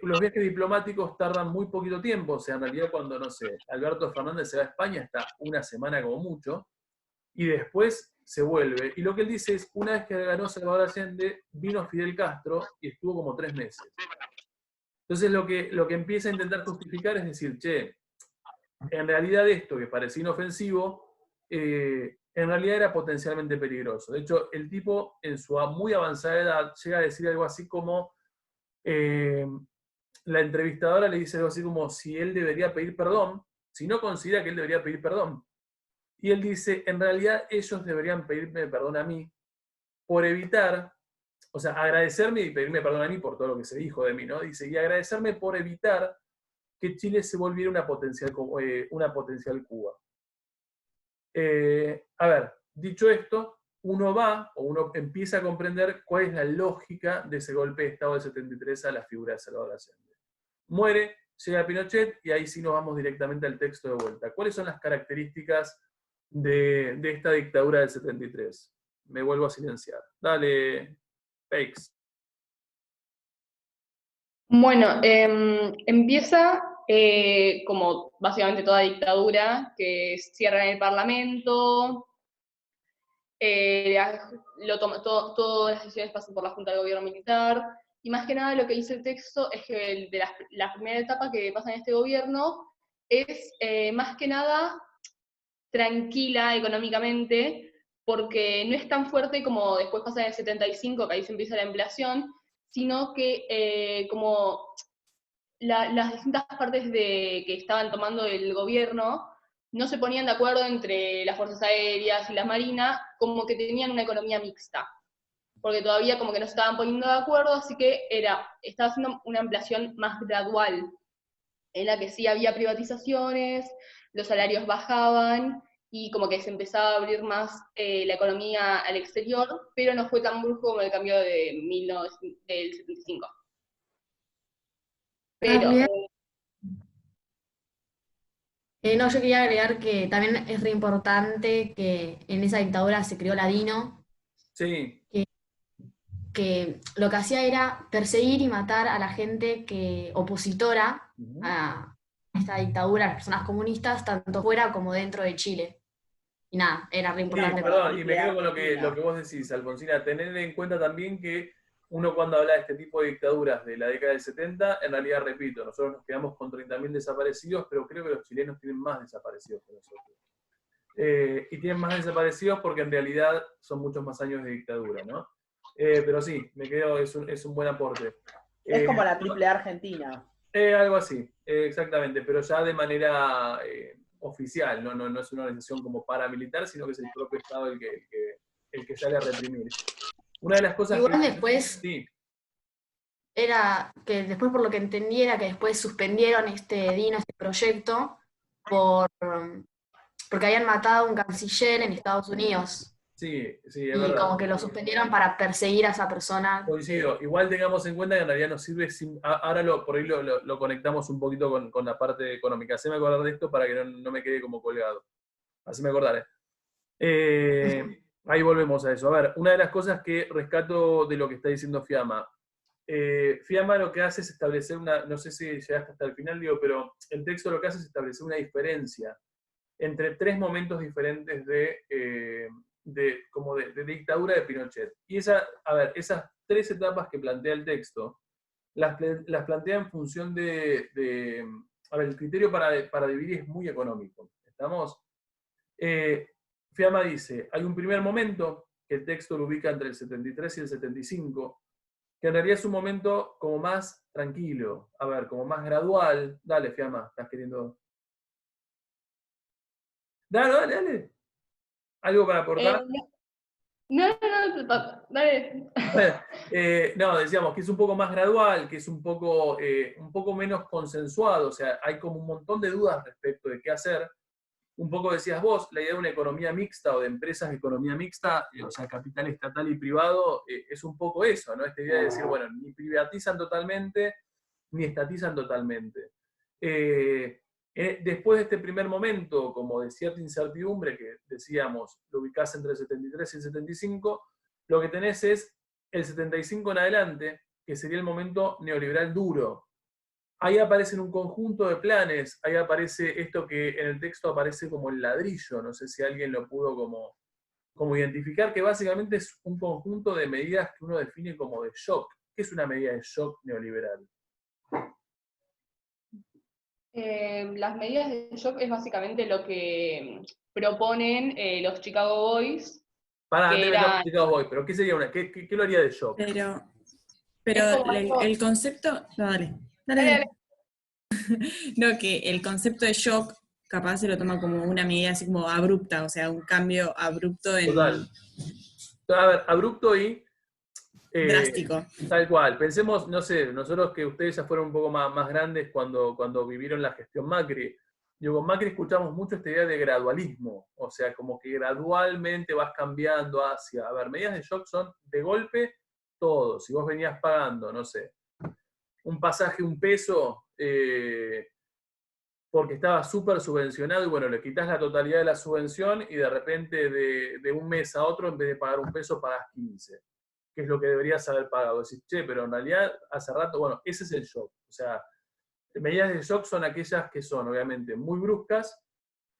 [SPEAKER 1] los viajes diplomáticos tardan muy poquito tiempo, o sea, en realidad cuando, no sé, Alberto Fernández se va a España está una semana como mucho, y después se vuelve. Y lo que él dice es, una vez que ganó Salvador Allende, vino Fidel Castro y estuvo como 3 meses. Entonces lo que empieza a intentar justificar es decir, che, en realidad esto que parecía inofensivo, en realidad era potencialmente peligroso. De hecho, el tipo en su muy avanzada edad llega a decir algo así como, la entrevistadora le dice algo así como si él debería pedir perdón, si no considera que él debería pedir perdón. Y él dice, en realidad ellos deberían pedirme perdón a mí por evitar, o sea, agradecerme y pedirme perdón a mí por todo lo que se dijo de mí, ¿no? Dice, y agradecerme por evitar que Chile se volviera una potencial Cuba. A ver, dicho esto, uno empieza a comprender cuál es la lógica de ese golpe de Estado del 73 a la figura de Salvador Allende. Muere, llega Pinochet y ahí sí nos vamos directamente al texto de vuelta. ¿Cuáles son las características de esta dictadura del 73? Me vuelvo a silenciar. Dale, Fakes.
[SPEAKER 5] Bueno, empieza como básicamente toda dictadura, que cierra el Parlamento, todas las decisiones pasan por la Junta de Gobierno Militar, y más que nada lo que dice el texto es que la primera etapa que pasa en este gobierno es más que nada tranquila económicamente, porque no es tan fuerte como después pasa en el 75, que ahí se empieza la inflación, sino que como las distintas partes que estaban tomando el gobierno no se ponían de acuerdo entre las fuerzas aéreas y la marina, como que tenían una economía mixta, porque todavía como que no se estaban poniendo de acuerdo, así que estaba haciendo una ampliación más gradual, en la que sí había privatizaciones, los salarios bajaban, y como que se empezaba a abrir más la economía al exterior, pero no fue tan brusco como el cambio del 75. Pero
[SPEAKER 6] También, no, yo quería agregar que también es re importante que en esa dictadura se creó la DINO,
[SPEAKER 1] Sí,
[SPEAKER 6] que lo que hacía era perseguir y matar a la gente opositora
[SPEAKER 1] Ujú.
[SPEAKER 6] a esta dictadura, a las personas comunistas, tanto fuera como dentro de Chile. Y nada, era re
[SPEAKER 1] Sí,
[SPEAKER 6] importante.
[SPEAKER 1] perdón, y me quedo con lo
[SPEAKER 2] Argentina.
[SPEAKER 1] que vos decís, Alfonsina, tener en cuenta también que uno cuando habla de este tipo de dictaduras de la década del 70, en realidad, repito, nosotros nos quedamos con 30.000 desaparecidos, pero creo que los chilenos tienen más desaparecidos que nosotros. Y tienen más desaparecidos porque en realidad son muchos más años de dictadura, ¿no? Pero sí, me quedo, es un buen aporte.
[SPEAKER 2] Es como la AAA Argentina.
[SPEAKER 1] Algo así, exactamente, pero ya de manera oficial, no es una organización como paramilitar, sino que es el propio Estado el que sale a reprimir. Una de las cosas
[SPEAKER 6] Igual
[SPEAKER 1] que...
[SPEAKER 6] después
[SPEAKER 1] Sí,
[SPEAKER 6] era que después, por lo que entendí, era que después suspendieron este proyecto porque habían matado a un canciller en Estados Unidos.
[SPEAKER 1] sí, sí, es
[SPEAKER 6] Y
[SPEAKER 1] verdad.
[SPEAKER 6] como que lo suspendieron para perseguir a esa persona.
[SPEAKER 1] Coincido. Igual tengamos en cuenta que en realidad nos sirve, ahora por ahí lo conectamos un poquito con la parte económica. Haceme acordar de esto para que no me quede como colgado. Haceme acordar, ahí volvemos a eso. A ver, una de las cosas que rescato de lo que está diciendo Fiamma. Fiamma lo que hace es establecer no sé si llegaste hasta el final, digo, pero el texto lo que hace es establecer una diferencia entre tres momentos diferentes de dictadura de Pinochet. Y esas tres etapas que plantea el texto, las plantea en función a ver, el criterio para dividir es muy económico. ¿Estamos? Fiamma dice, hay un primer momento, que el texto lo ubica entre el 73 y el 75, que en realidad es un momento como más tranquilo, a ver, como más gradual. Dale, Fiamma, estás queriendo... Dale. ¿Algo para aportar?
[SPEAKER 5] Dale.
[SPEAKER 1] No, decíamos que es un poco más gradual, que es un poco menos consensuado, o sea, hay como un montón de dudas respecto de qué hacer. Un poco decías vos, la idea de una economía mixta o de empresas de economía mixta, o sea, capital estatal y privado, es un poco eso, ¿no? Esta idea de decir, bueno, ni privatizan totalmente, ni estatizan totalmente. Después de este primer momento, como de cierta incertidumbre, que decíamos, lo ubicás entre el 73 y el 75, lo que tenés es el 75 en adelante, que sería el momento neoliberal duro. Ahí aparecen un conjunto de planes, ahí aparece esto que en el texto aparece como el ladrillo, no sé si alguien lo pudo como identificar, que básicamente es un conjunto de medidas que uno define como de shock. ¿Qué es una medida de shock neoliberal?
[SPEAKER 5] Las medidas de shock es básicamente lo que proponen los Chicago Boys,
[SPEAKER 1] Para,
[SPEAKER 5] que
[SPEAKER 1] antes de meter
[SPEAKER 5] era...
[SPEAKER 1] Chicago Boys, pero ¿qué sería qué lo haría de shock?
[SPEAKER 7] Pero
[SPEAKER 5] Es como
[SPEAKER 7] el concepto, no, dale.
[SPEAKER 5] Dale.
[SPEAKER 7] No, que el concepto de shock capaz se lo toma como una medida así como abrupta, o sea, un cambio abrupto en
[SPEAKER 1] Total. A ver, abrupto y
[SPEAKER 7] drástico.
[SPEAKER 1] tal cual. Pensemos, no sé, nosotros que ustedes ya fueron un poco más grandes cuando vivieron la gestión Macri. Digo, con Macri escuchamos mucho esta idea de gradualismo, o sea, como que gradualmente vas cambiando hacia... A ver, medidas de shock son de golpe todo. Si vos venías pagando, no sé, un pasaje un peso porque estaba súper subvencionado y bueno, le quitas la totalidad de la subvención y de repente de un mes a otro, en vez de pagar un peso, pagás 15, que es lo que deberías haber pagado. Decís, che, pero en realidad hace rato, bueno, ese es el shock. O sea, medidas de shock son aquellas que son obviamente muy bruscas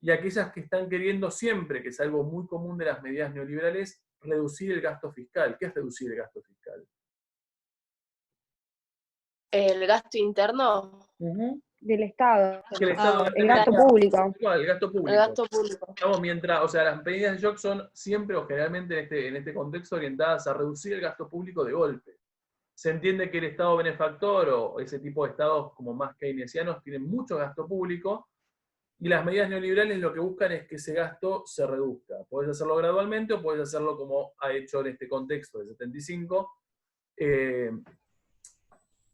[SPEAKER 1] y aquellas que están queriendo siempre, que es algo muy común de las medidas neoliberales, reducir el gasto fiscal. ¿Qué es reducir el gasto fiscal?
[SPEAKER 3] El gasto interno.
[SPEAKER 8] Del Estado,
[SPEAKER 1] Que el Estado gaste
[SPEAKER 8] el gasto
[SPEAKER 1] menos.
[SPEAKER 8] público.
[SPEAKER 1] Igual, el gasto público.
[SPEAKER 3] El gasto público.
[SPEAKER 1] Estamos mientras, o sea, las medidas de shock son siempre o generalmente en este contexto orientadas a reducir el gasto público de golpe. Se entiende que el Estado benefactor o ese tipo de estados como más keynesianos tienen mucho gasto público y las medidas neoliberales lo que buscan es que ese gasto se reduzca. Podés hacerlo gradualmente o podés hacerlo como ha hecho en este contexto de 75,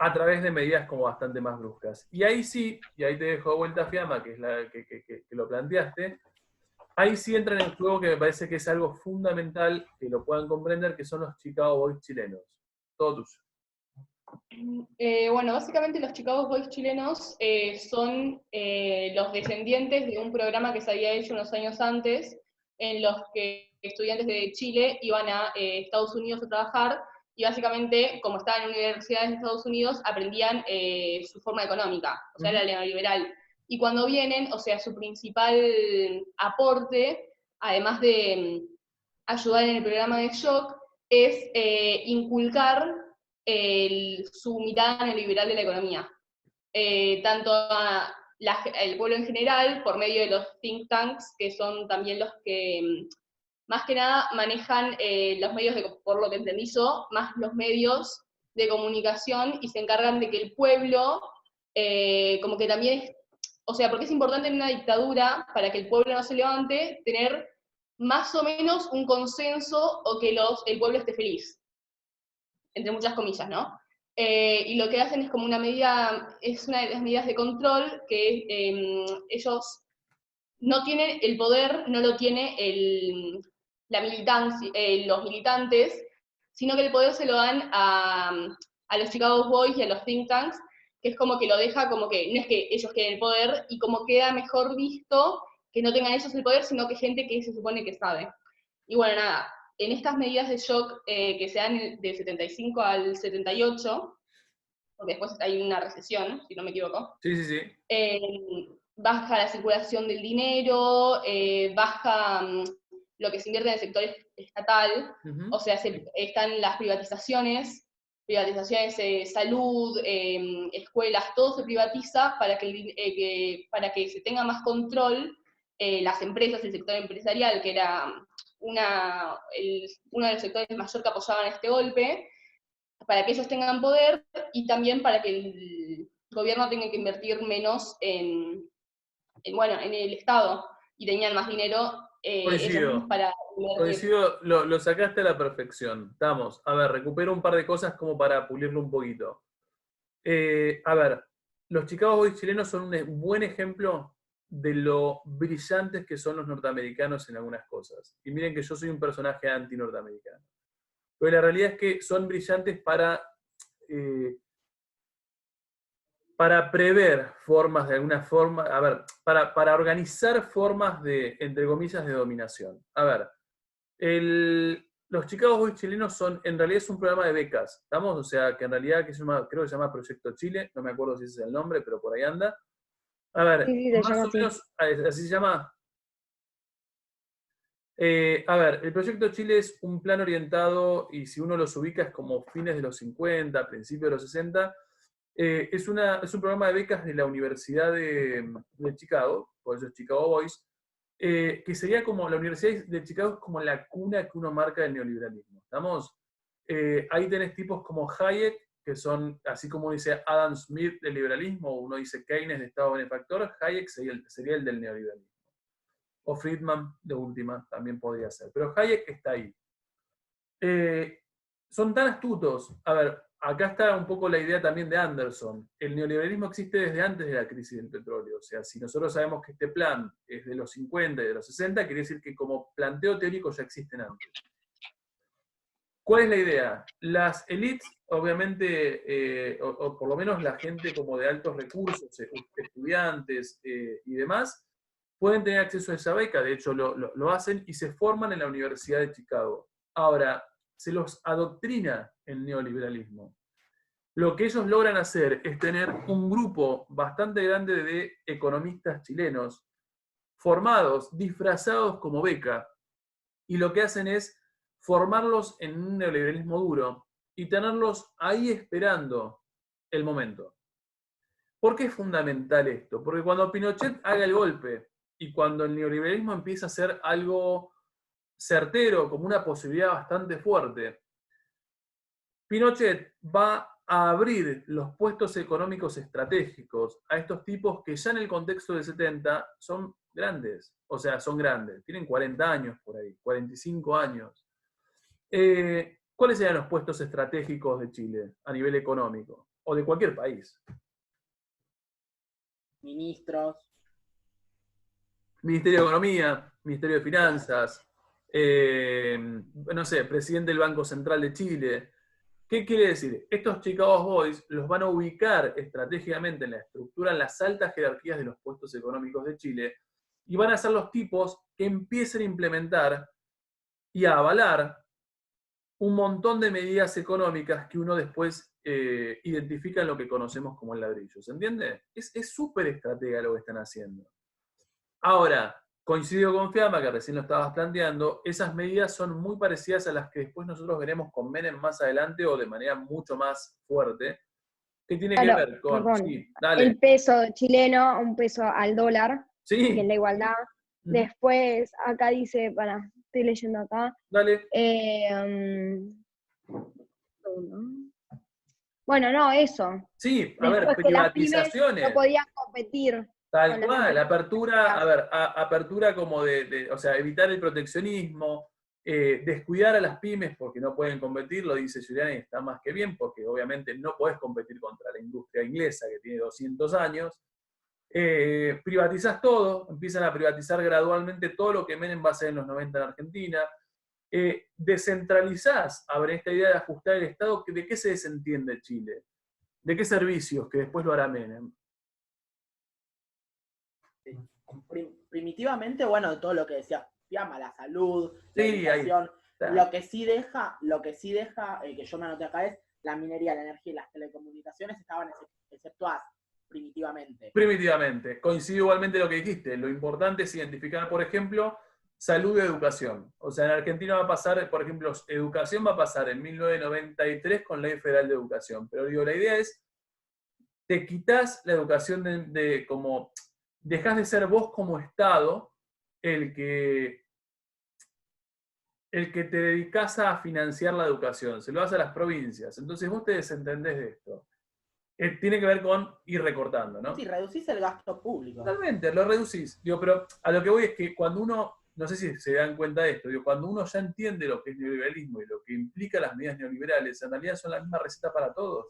[SPEAKER 1] a través de medidas como bastante más bruscas. Y ahí sí, y ahí te dejo de vuelta Fiamma, que es la que lo planteaste, ahí sí entra en el juego que me parece que es algo fundamental que lo puedan comprender, que son los Chicago Boys chilenos. Todo tuyo.
[SPEAKER 5] Bueno, básicamente los Chicago Boys chilenos son los descendientes de un programa que se había hecho unos años antes, en los que estudiantes de Chile iban a Estados Unidos a trabajar, y básicamente, como estaban en universidades de Estados Unidos, aprendían su forma económica, o sea, era neoliberal. Y cuando vienen, o sea, su principal aporte, además de ayudar en el programa de shock, es inculcar su mirada neoliberal de la economía. Tanto al pueblo en general, por medio de los think tanks, que son también los que más que nada manejan los medios, por lo que entendí yo, más los medios de comunicación, y se encargan de que el pueblo, como que también, o sea, porque es importante en una dictadura, para que el pueblo no se levante, tener más o menos un consenso o que el pueblo esté feliz, entre muchas comillas, ¿no? Y lo que hacen es como una medida, es una de las medidas de control que ellos no tienen el poder, no lo tiene la militancia, los militantes, sino que el poder se lo dan a los Chicago Boys y a los think tanks, que es como que lo deja como que, no es que ellos queden el poder, y como queda mejor visto que no tengan ellos el poder, sino que gente que se supone que sabe. Y bueno, nada, en estas medidas de shock que se dan del 75 al 78, porque después hay una recesión, si no me equivoco.
[SPEAKER 1] Sí, sí, sí.
[SPEAKER 5] Baja la circulación del dinero, baja lo que se invierte en el sector estatal, o sea, están las privatizaciones de salud, escuelas, todo se privatiza para que se tenga más control las empresas, el sector empresarial, que era uno de los sectores mayor que apoyaban este golpe, para que ellos tengan poder y también para que el gobierno tenga que invertir menos en el Estado, y tenían más dinero ellos para invertir.
[SPEAKER 1] Coincido, lo sacaste a la perfección. Estamos, a ver, recupero un par de cosas como para pulirlo un poquito. A ver, los Chicago Boys chilenos son un buen ejemplo de lo brillantes que son los norteamericanos en algunas cosas. Y miren que yo soy un personaje anti-norteamericano. Pero la realidad es que son brillantes para prever formas de alguna forma, a ver, para organizar formas de, entre comillas, de dominación. A ver, los Chicago Boys chilenos en realidad es un programa de becas, ¿estamos? O sea, que en realidad creo que se llama Proyecto Chile, no me acuerdo si ese es el nombre, pero por ahí anda. A ver,
[SPEAKER 8] Sí,
[SPEAKER 1] más o menos, así se llama. A ver, el Proyecto Chile es un plan orientado, y si uno los ubica es como fines de los 50, principios de los 60, es un programa de becas de la Universidad de Chicago, por eso es Chicago Boys, que sería como, la Universidad de Chicago es como la cuna que uno marca del neoliberalismo, ¿estamos? Ahí tenés tipos como Hayek, que son, así como dice Adam Smith del liberalismo, o uno dice Keynes de Estado benefactor, Hayek sería el del neoliberalismo. O Friedman, de última, también podría ser. Pero Hayek está ahí. Son tan astutos. A ver, acá está un poco la idea también de Anderson. El neoliberalismo existe desde antes de la crisis del petróleo. O sea, si nosotros sabemos que este plan es de los 50 y de los 60, quiere decir que como planteo teórico ya existen antes. ¿Cuál es la idea? Las élites, obviamente, o por lo menos la gente como de altos recursos, estudiantes y demás, pueden tener acceso a esa beca, de hecho lo hacen, y se forman en la Universidad de Chicago. Ahora, se los adoctrina el neoliberalismo. Lo que ellos logran hacer es tener un grupo bastante grande de economistas chilenos formados, disfrazados como beca, y lo que hacen es formarlos en un neoliberalismo duro y tenerlos ahí esperando el momento. ¿Por qué es fundamental esto? Porque cuando Pinochet haga el golpe y cuando el neoliberalismo empieza a ser algo certero, como una posibilidad bastante fuerte, Pinochet va a abrir los puestos económicos estratégicos a estos tipos que ya en el contexto del 70 son grandes, o sea, son grandes, tienen 40 años por ahí, 45 años. ¿Cuáles serían los puestos estratégicos de Chile a nivel económico? O de cualquier país.
[SPEAKER 2] Ministros.
[SPEAKER 1] Ministerio de Economía, Ministerio de Finanzas, no sé, presidente del Banco Central de Chile. ¿Qué quiere decir? Estos Chicago Boys los van a ubicar estratégicamente en la estructura, en las altas jerarquías de los puestos económicos de Chile, y van a ser los tipos que empiecen a implementar y a avalar un montón de medidas económicas que uno después identifica en lo que conocemos como el ladrillo. ¿Se entiende? Es súper estratega lo que están haciendo. Ahora, coincido con Fiamma, que recién lo estabas planteando, esas medidas son muy parecidas a las que después nosotros veremos con Menem más adelante o de manera mucho más fuerte. ¿Qué tiene que
[SPEAKER 8] Claro,
[SPEAKER 1] ver con...?
[SPEAKER 8] perdón.
[SPEAKER 1] Sí, dale.
[SPEAKER 8] El peso chileno, un peso al dólar, que es
[SPEAKER 1] Sí,
[SPEAKER 8] la igualdad. Después, acá dice, estoy leyendo acá.
[SPEAKER 1] dale.
[SPEAKER 8] Bueno, no, eso.
[SPEAKER 1] Sí, a ver,
[SPEAKER 8] Después que las pymes
[SPEAKER 1] privatizaciones.
[SPEAKER 8] no podían competir
[SPEAKER 1] Tal
[SPEAKER 8] con las
[SPEAKER 1] cual,
[SPEAKER 8] empresas
[SPEAKER 1] apertura, a
[SPEAKER 8] extranjeras.
[SPEAKER 1] ver, apertura como o sea, evitar el proteccionismo, descuidar a las pymes porque no pueden competir, lo dice Giuliani, está más que bien, porque obviamente no podés competir contra la industria inglesa que tiene 200 años. Privatizás todo, empiezan a privatizar gradualmente todo lo que Menem va a hacer en los 90 en Argentina. Descentralizás, a ver, esta idea de ajustar el Estado, ¿de qué se desentiende Chile? ¿De qué servicios? Que después lo hará Menem.
[SPEAKER 2] Primitivamente, bueno, de todo lo que decía Fiamma, la salud, la
[SPEAKER 1] Sí, ahí
[SPEAKER 2] educación.
[SPEAKER 1] está.
[SPEAKER 2] Lo que sí deja, que yo me anoté acá es la minería, la energía y las telecomunicaciones estaban exceptuadas primitivamente.
[SPEAKER 1] Primitivamente. Coincido igualmente lo que dijiste. Lo importante es identificar, por ejemplo, salud y educación. O sea, en Argentina va a pasar, por ejemplo, educación va a pasar en 1993 con Ley Federal de Educación. Pero digo, la idea es, te quitas la educación como, dejás de ser vos como Estado el que te dedicás a financiar la educación. Se lo das a las provincias. Entonces vos te desentendés de esto. Tiene que ver con ir recortando, ¿no?
[SPEAKER 2] Sí, reducís el gasto público.
[SPEAKER 1] Totalmente, lo reducís. Digo, pero a lo que voy es que cuando uno, no sé si se dan cuenta de esto, digo, cuando uno ya entiende lo que es neoliberalismo y lo que implica las medidas neoliberales, en realidad son la misma receta para todos.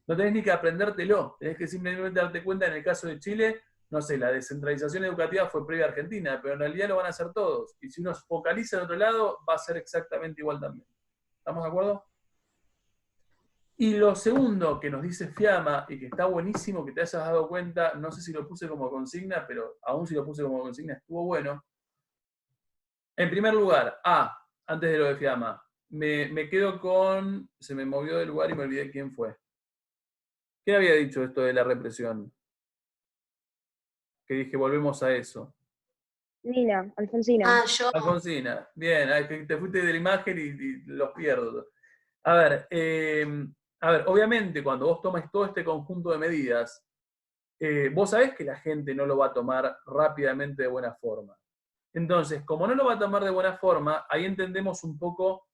[SPEAKER 1] No tenés ni que aprendértelo, tenés que simplemente darte cuenta, en el caso de Chile, no sé, la descentralización educativa fue previa a Argentina, pero en realidad lo van a hacer todos. Y si uno focaliza en otro lado, va a ser exactamente igual también. ¿Estamos de acuerdo? Y lo segundo que nos dice Fiamma, y que está buenísimo que te hayas dado cuenta, no sé si lo puse como consigna, pero aún si lo puse como consigna estuvo bueno. En primer lugar, antes de lo de Fiamma, me quedo con, se me movió del lugar y me olvidé quién fue. ¿Quién había dicho esto de la represión? Que dije, volvemos a eso.
[SPEAKER 8] Nina, Alfonsina.
[SPEAKER 6] Yo.
[SPEAKER 1] Alfonsina, bien, te fuiste de la imagen y los pierdo. A ver, obviamente cuando vos tomas todo este conjunto de medidas, vos sabés que la gente no lo va a tomar rápidamente de buena forma. Entonces, como no lo va a tomar de buena forma, ahí entendemos un poco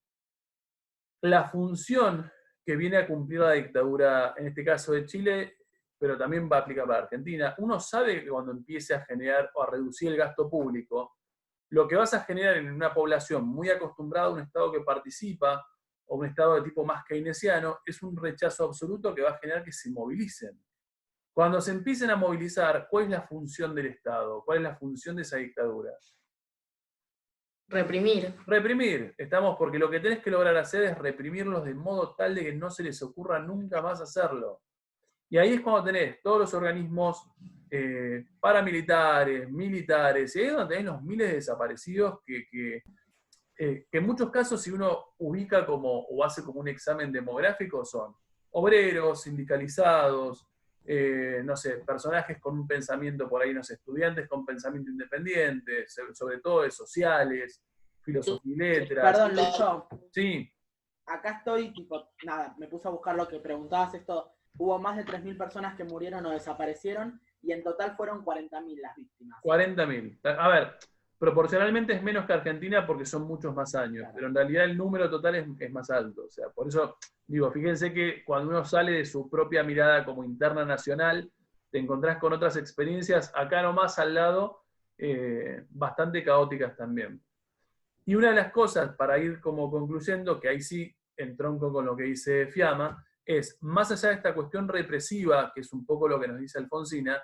[SPEAKER 1] la función que viene a cumplir la dictadura, en este caso de Chile, pero también va a aplicar para Argentina. Uno sabe que cuando empiece a generar o a reducir el gasto público, lo que vas a generar en una población muy acostumbrada a un Estado que participa, o un Estado de tipo más keynesiano, es un rechazo absoluto que va a generar que se movilicen. Cuando se empiecen a movilizar, ¿cuál es la función del Estado? ¿Cuál es la función de esa dictadura?
[SPEAKER 6] Reprimir.
[SPEAKER 1] Reprimir. Estamos porque lo que tenés que lograr hacer es reprimirlos de modo tal de que no se les ocurra nunca más hacerlo. Y ahí es cuando tenés todos los organismos paramilitares, militares, y ahí es donde tenés los miles de desaparecidos que en muchos casos, si uno ubica como o hace como un examen demográfico, son obreros, sindicalizados, no sé, personajes con un pensamiento por ahí, no sé, estudiantes con pensamiento independiente, sobre todo de sociales, filosofía y letras.
[SPEAKER 2] Perdón, Lucho.
[SPEAKER 1] Sí.
[SPEAKER 2] Acá estoy, nada, me puse a buscar lo que preguntabas, esto. Hubo más de 3.000 personas que murieron o desaparecieron, y en total fueron 40.000 las víctimas.
[SPEAKER 1] 40.000. A ver, proporcionalmente es menos que Argentina porque son muchos más años,
[SPEAKER 2] Claro.
[SPEAKER 1] pero en realidad el número total es más alto. O sea, por eso digo, fíjense que cuando uno sale de su propia mirada como interna nacional, te encontrás con otras experiencias acá nomás al lado, bastante caóticas también. Y una de las cosas, para ir como concluyendo, que ahí sí entronco con lo que dice Fiamma, es, más allá de esta cuestión represiva, que es un poco lo que nos dice Alfonsina,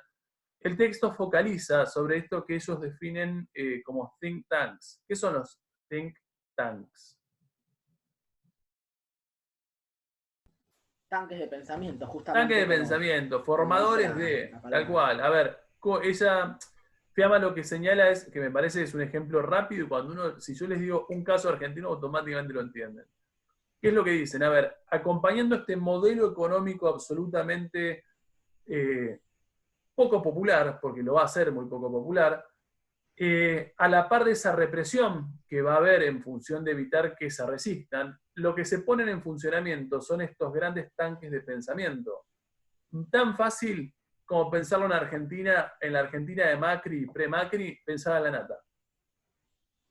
[SPEAKER 1] el texto focaliza sobre esto que ellos definen como think tanks. ¿Qué son los think tanks?
[SPEAKER 2] Tanques de pensamiento, justamente.
[SPEAKER 1] Tanques de
[SPEAKER 2] como
[SPEAKER 1] pensamiento, formadores
[SPEAKER 2] dice
[SPEAKER 1] de,
[SPEAKER 2] la palabra.
[SPEAKER 1] tal cual. A ver, Fiamma lo que señala es, que me parece es un ejemplo rápido, y cuando si yo les digo un caso argentino, automáticamente lo entienden. ¿qué es lo que dicen? A ver, acompañando este modelo económico absolutamente poco popular, porque lo va a hacer muy poco popular, a la par de esa represión que va a haber en función de evitar que se resistan, lo que se ponen en funcionamiento son estos grandes tanques de pensamiento. Tan fácil como pensarlo en la Argentina de Macri, pre-Macri, pensaba en la nata.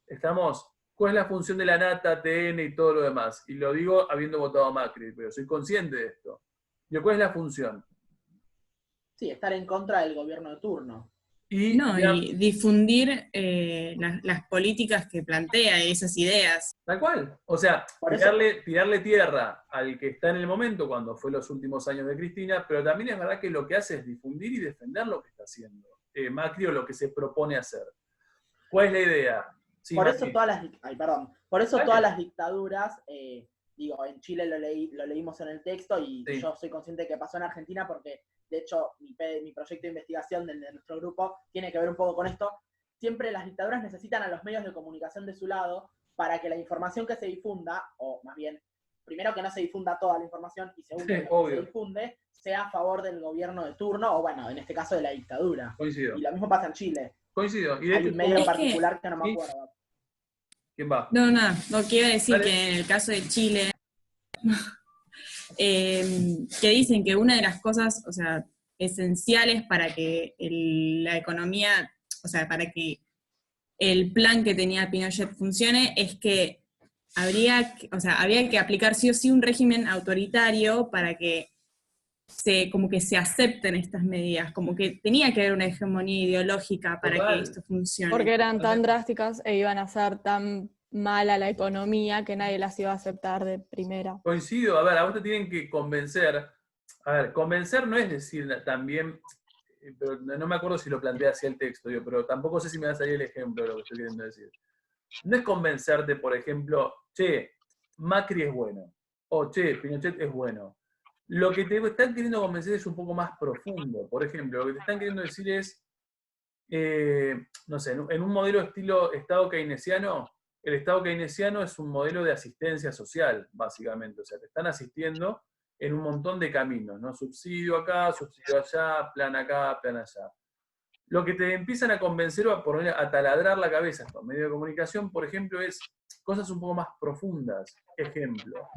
[SPEAKER 1] ¿Estamos? ¿Cuál es la función de la nata, TN y todo lo demás? Y lo digo habiendo votado a Macri, pero soy consciente de esto. ¿Cuál es la función?
[SPEAKER 2] Sí, estar en contra del gobierno de turno.
[SPEAKER 1] Y,
[SPEAKER 7] y difundir las políticas que plantea, esas ideas.
[SPEAKER 1] Tal cual. O sea, tirarle tierra al que está en el momento, cuando fue los últimos años de Cristina, pero también es verdad que lo que hace es difundir y defender lo que está haciendo Macri o lo que se propone hacer. ¿Cuál es la idea? Sí,
[SPEAKER 2] por
[SPEAKER 1] Macri.
[SPEAKER 2] eso todas las dictaduras, digo, en Chile lo leímos en el texto y
[SPEAKER 1] Sí.
[SPEAKER 2] yo soy consciente de que pasó en Argentina porque, de hecho, mi proyecto de investigación de nuestro grupo tiene que ver un poco con esto. Siempre las dictaduras necesitan a los medios de comunicación de su lado para que la información que se difunda, o más bien, primero que no se difunda toda la información y segundo que se difunde, sea a favor del gobierno de turno, o bueno, en este caso de la dictadura.
[SPEAKER 1] Coincido.
[SPEAKER 2] Y lo mismo pasa en Chile.
[SPEAKER 1] Coincido. Y
[SPEAKER 2] hay un medio en particular que no me acuerdo.
[SPEAKER 1] ¿Quién va?
[SPEAKER 7] No, lo que iba a decir
[SPEAKER 1] Dale.
[SPEAKER 7] que en el caso de Chile, que dicen que una de las cosas, o sea, esenciales para que la economía, o sea, para que el plan que tenía Pinochet funcione, es que había que aplicar sí o sí un régimen autoritario para que como que se acepten estas medidas, como que tenía que haber una hegemonía ideológica para que esto funcione.
[SPEAKER 4] Porque eran tan drásticas e iban a hacer tan mal a la economía que nadie las iba a aceptar de primera.
[SPEAKER 1] Coincido, a ver, a vos te tienen que convencer. A ver, convencer no es decir también, pero no me acuerdo si lo plantea así el texto, pero tampoco sé si me va a salir el ejemplo de lo que estoy queriendo decir. No es convencerte, por ejemplo, che, Macri es bueno, o che, Pinochet es bueno. Lo que te están queriendo convencer es un poco más profundo. Por ejemplo, lo que te están queriendo decir es, no sé, en un modelo estilo Estado keynesiano, el Estado keynesiano es un modelo de asistencia social, básicamente. O sea, te están asistiendo en un montón de caminos, ¿no? Subsidio acá, subsidio allá, plan acá, plan allá. Lo que te empiezan a convencer o a taladrar la cabeza estos medios de comunicación, por ejemplo, es cosas un poco más profundas. Ejemplo,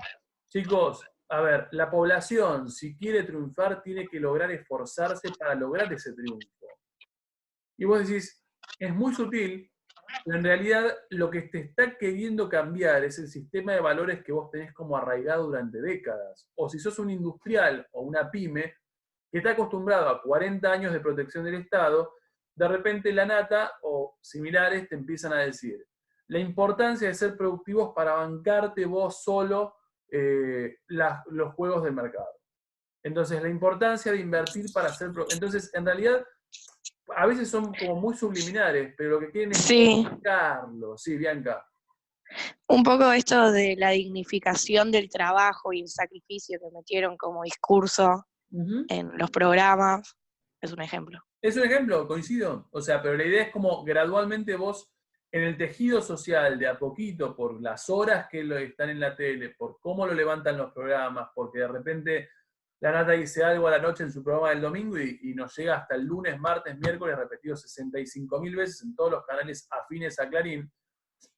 [SPEAKER 1] chicos, a ver, la población, si quiere triunfar, tiene que lograr esforzarse para lograr ese triunfo. Y vos decís, es muy sutil, pero en realidad lo que te está queriendo cambiar es el sistema de valores que vos tenés como arraigado durante décadas. O si sos un industrial o una pyme que está acostumbrado a 40 años de protección del Estado, de repente la nata o similares te empiezan a decir la importancia de ser productivos para bancarte vos solo los juegos del mercado. Entonces, la importancia de invertir para hacer... Entonces, en realidad, a veces son como muy subliminares, pero lo que quieren es explicarlo. Sí, Bianca.
[SPEAKER 9] Un poco esto de la dignificación del trabajo y el sacrificio que metieron como discurso en los programas, es un ejemplo.
[SPEAKER 1] Es un ejemplo, coincido. O sea, pero la idea es como gradualmente vos, en el tejido social, de a poquito, por las horas que están en la tele, por cómo lo levantan los programas, porque de repente la nata dice algo a la noche en su programa del domingo y nos llega hasta el lunes, martes, miércoles, repetido 65.000 veces en todos los canales afines a Clarín.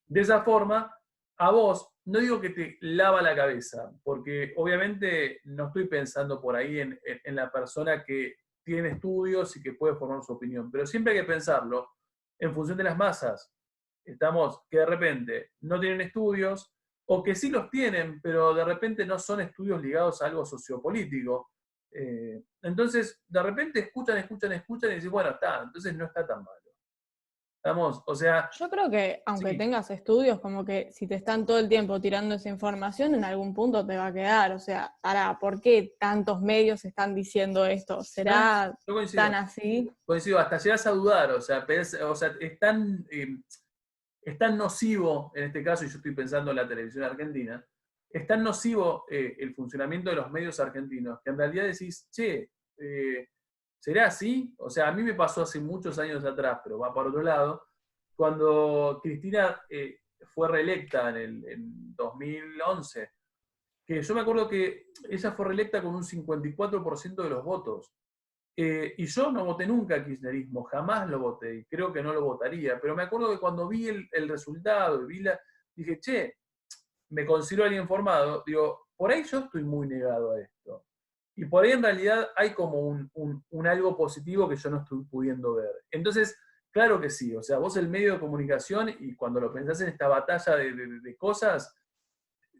[SPEAKER 1] De esa forma, a vos, no digo que te lava la cabeza, porque obviamente no estoy pensando por ahí en la persona que tiene estudios y que puede formar su opinión, pero siempre hay que pensarlo en función de las masas. Estamos que de repente no tienen estudios, o que sí los tienen, pero de repente no son estudios ligados a algo sociopolítico. Entonces, de repente escuchan y dicen, bueno, está, entonces no está tan malo. Estamos, o sea...
[SPEAKER 4] Yo creo que, aunque tengas estudios, como que si te están todo el tiempo tirando esa información, en algún punto te va a quedar. O sea, ahora, ¿por qué tantos medios están diciendo esto? ¿Será tan así?
[SPEAKER 1] Coincido, hasta llegas a dudar, o sea, es tan nocivo, en este caso, y yo estoy pensando en la televisión argentina, es tan nocivo el funcionamiento de los medios argentinos, que en realidad decís, che, ¿será así? O sea, a mí me pasó hace muchos años atrás, pero va por otro lado, cuando Cristina fue reelecta en 2011, que yo me acuerdo que ella fue reelecta con un 54% de los votos. Y yo no voté nunca al kirchnerismo, jamás lo voté, y creo que no lo votaría, pero me acuerdo que cuando vi el resultado, dije, che, me considero alguien formado, digo, por ahí yo estoy muy negado a esto. Y por ahí en realidad hay como un algo positivo que yo no estoy pudiendo ver. Entonces, claro que sí, o sea, vos el medio de comunicación, y cuando lo pensás en esta batalla de cosas,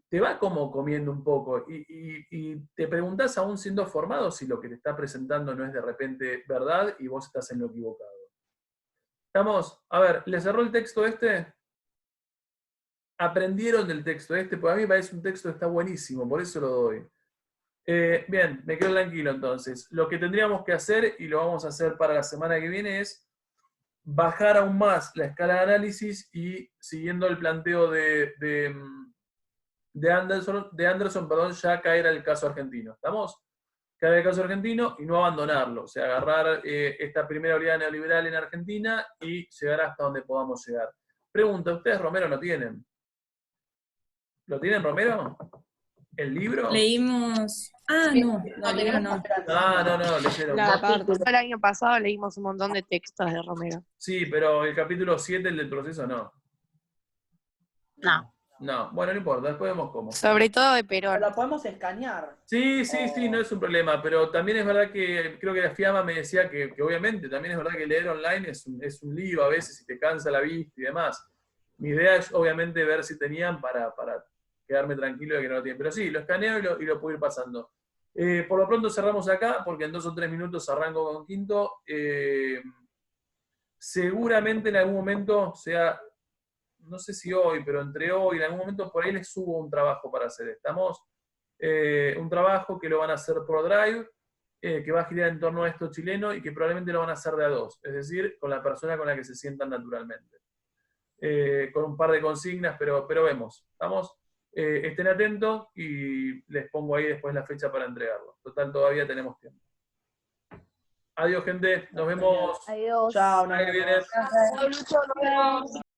[SPEAKER 1] te va como comiendo un poco, y te preguntás, aún siendo formado, si lo que te está presentando no es de repente verdad y vos estás en lo equivocado. Estamos, a ver, ¿les cerró el texto este? ¿Aprendieron del texto este? Pues a mí me parece un texto que está buenísimo, por eso lo doy. Bien, me quedo tranquilo entonces. Lo que tendríamos que hacer, y lo vamos a hacer para la semana que viene, es bajar aún más la escala de análisis y, siguiendo el planteo de Anderson, ya caer al caso argentino. ¿Estamos? Caer al caso argentino y no abandonarlo. O sea, agarrar esta primera oleada neoliberal en Argentina y llegar hasta donde podamos llegar. Pregunta, ¿ustedes Romero no tienen? ¿Lo tienen, Romero? ¿El libro?
[SPEAKER 7] Leímos... Ah, no, el libro no.
[SPEAKER 1] No, leyeron.
[SPEAKER 4] La parte.
[SPEAKER 9] El año pasado leímos un montón de textos de Romero.
[SPEAKER 1] Sí, pero el capítulo 7, el del proceso, no.
[SPEAKER 9] No.
[SPEAKER 1] No, bueno, no importa, después vemos cómo.
[SPEAKER 9] Sobre todo de Perón.
[SPEAKER 2] Pero lo podemos escanear.
[SPEAKER 1] Sí, no es un problema, pero también es verdad que creo que la Fiamma me decía que obviamente también es verdad que leer online es un lío a veces y te cansa la vista y demás. Mi idea es obviamente ver si tenían para quedarme tranquilo de que no lo tienen. Pero sí, lo escaneo y lo puedo ir pasando. Por lo pronto cerramos acá, porque en 2 o 3 minutos arranco con quinto. Seguramente en algún momento, sea, no sé si hoy, pero entre hoy y en algún momento por ahí les subo un trabajo para hacer. Estamos, un trabajo que lo van a hacer por Drive, que va a girar en torno a esto chileno y que probablemente lo van a hacer de a 2, es decir, con la persona con la que se sientan naturalmente. Con un par de consignas, pero vemos. ¿Estamos? Estén atentos y les pongo ahí después la fecha para entregarlo. Total, todavía tenemos tiempo. Adiós, gente. Nos vemos.
[SPEAKER 8] Adiós.
[SPEAKER 2] Chao,
[SPEAKER 1] La semana que viene.
[SPEAKER 3] Chao, Lucho, nos vemos.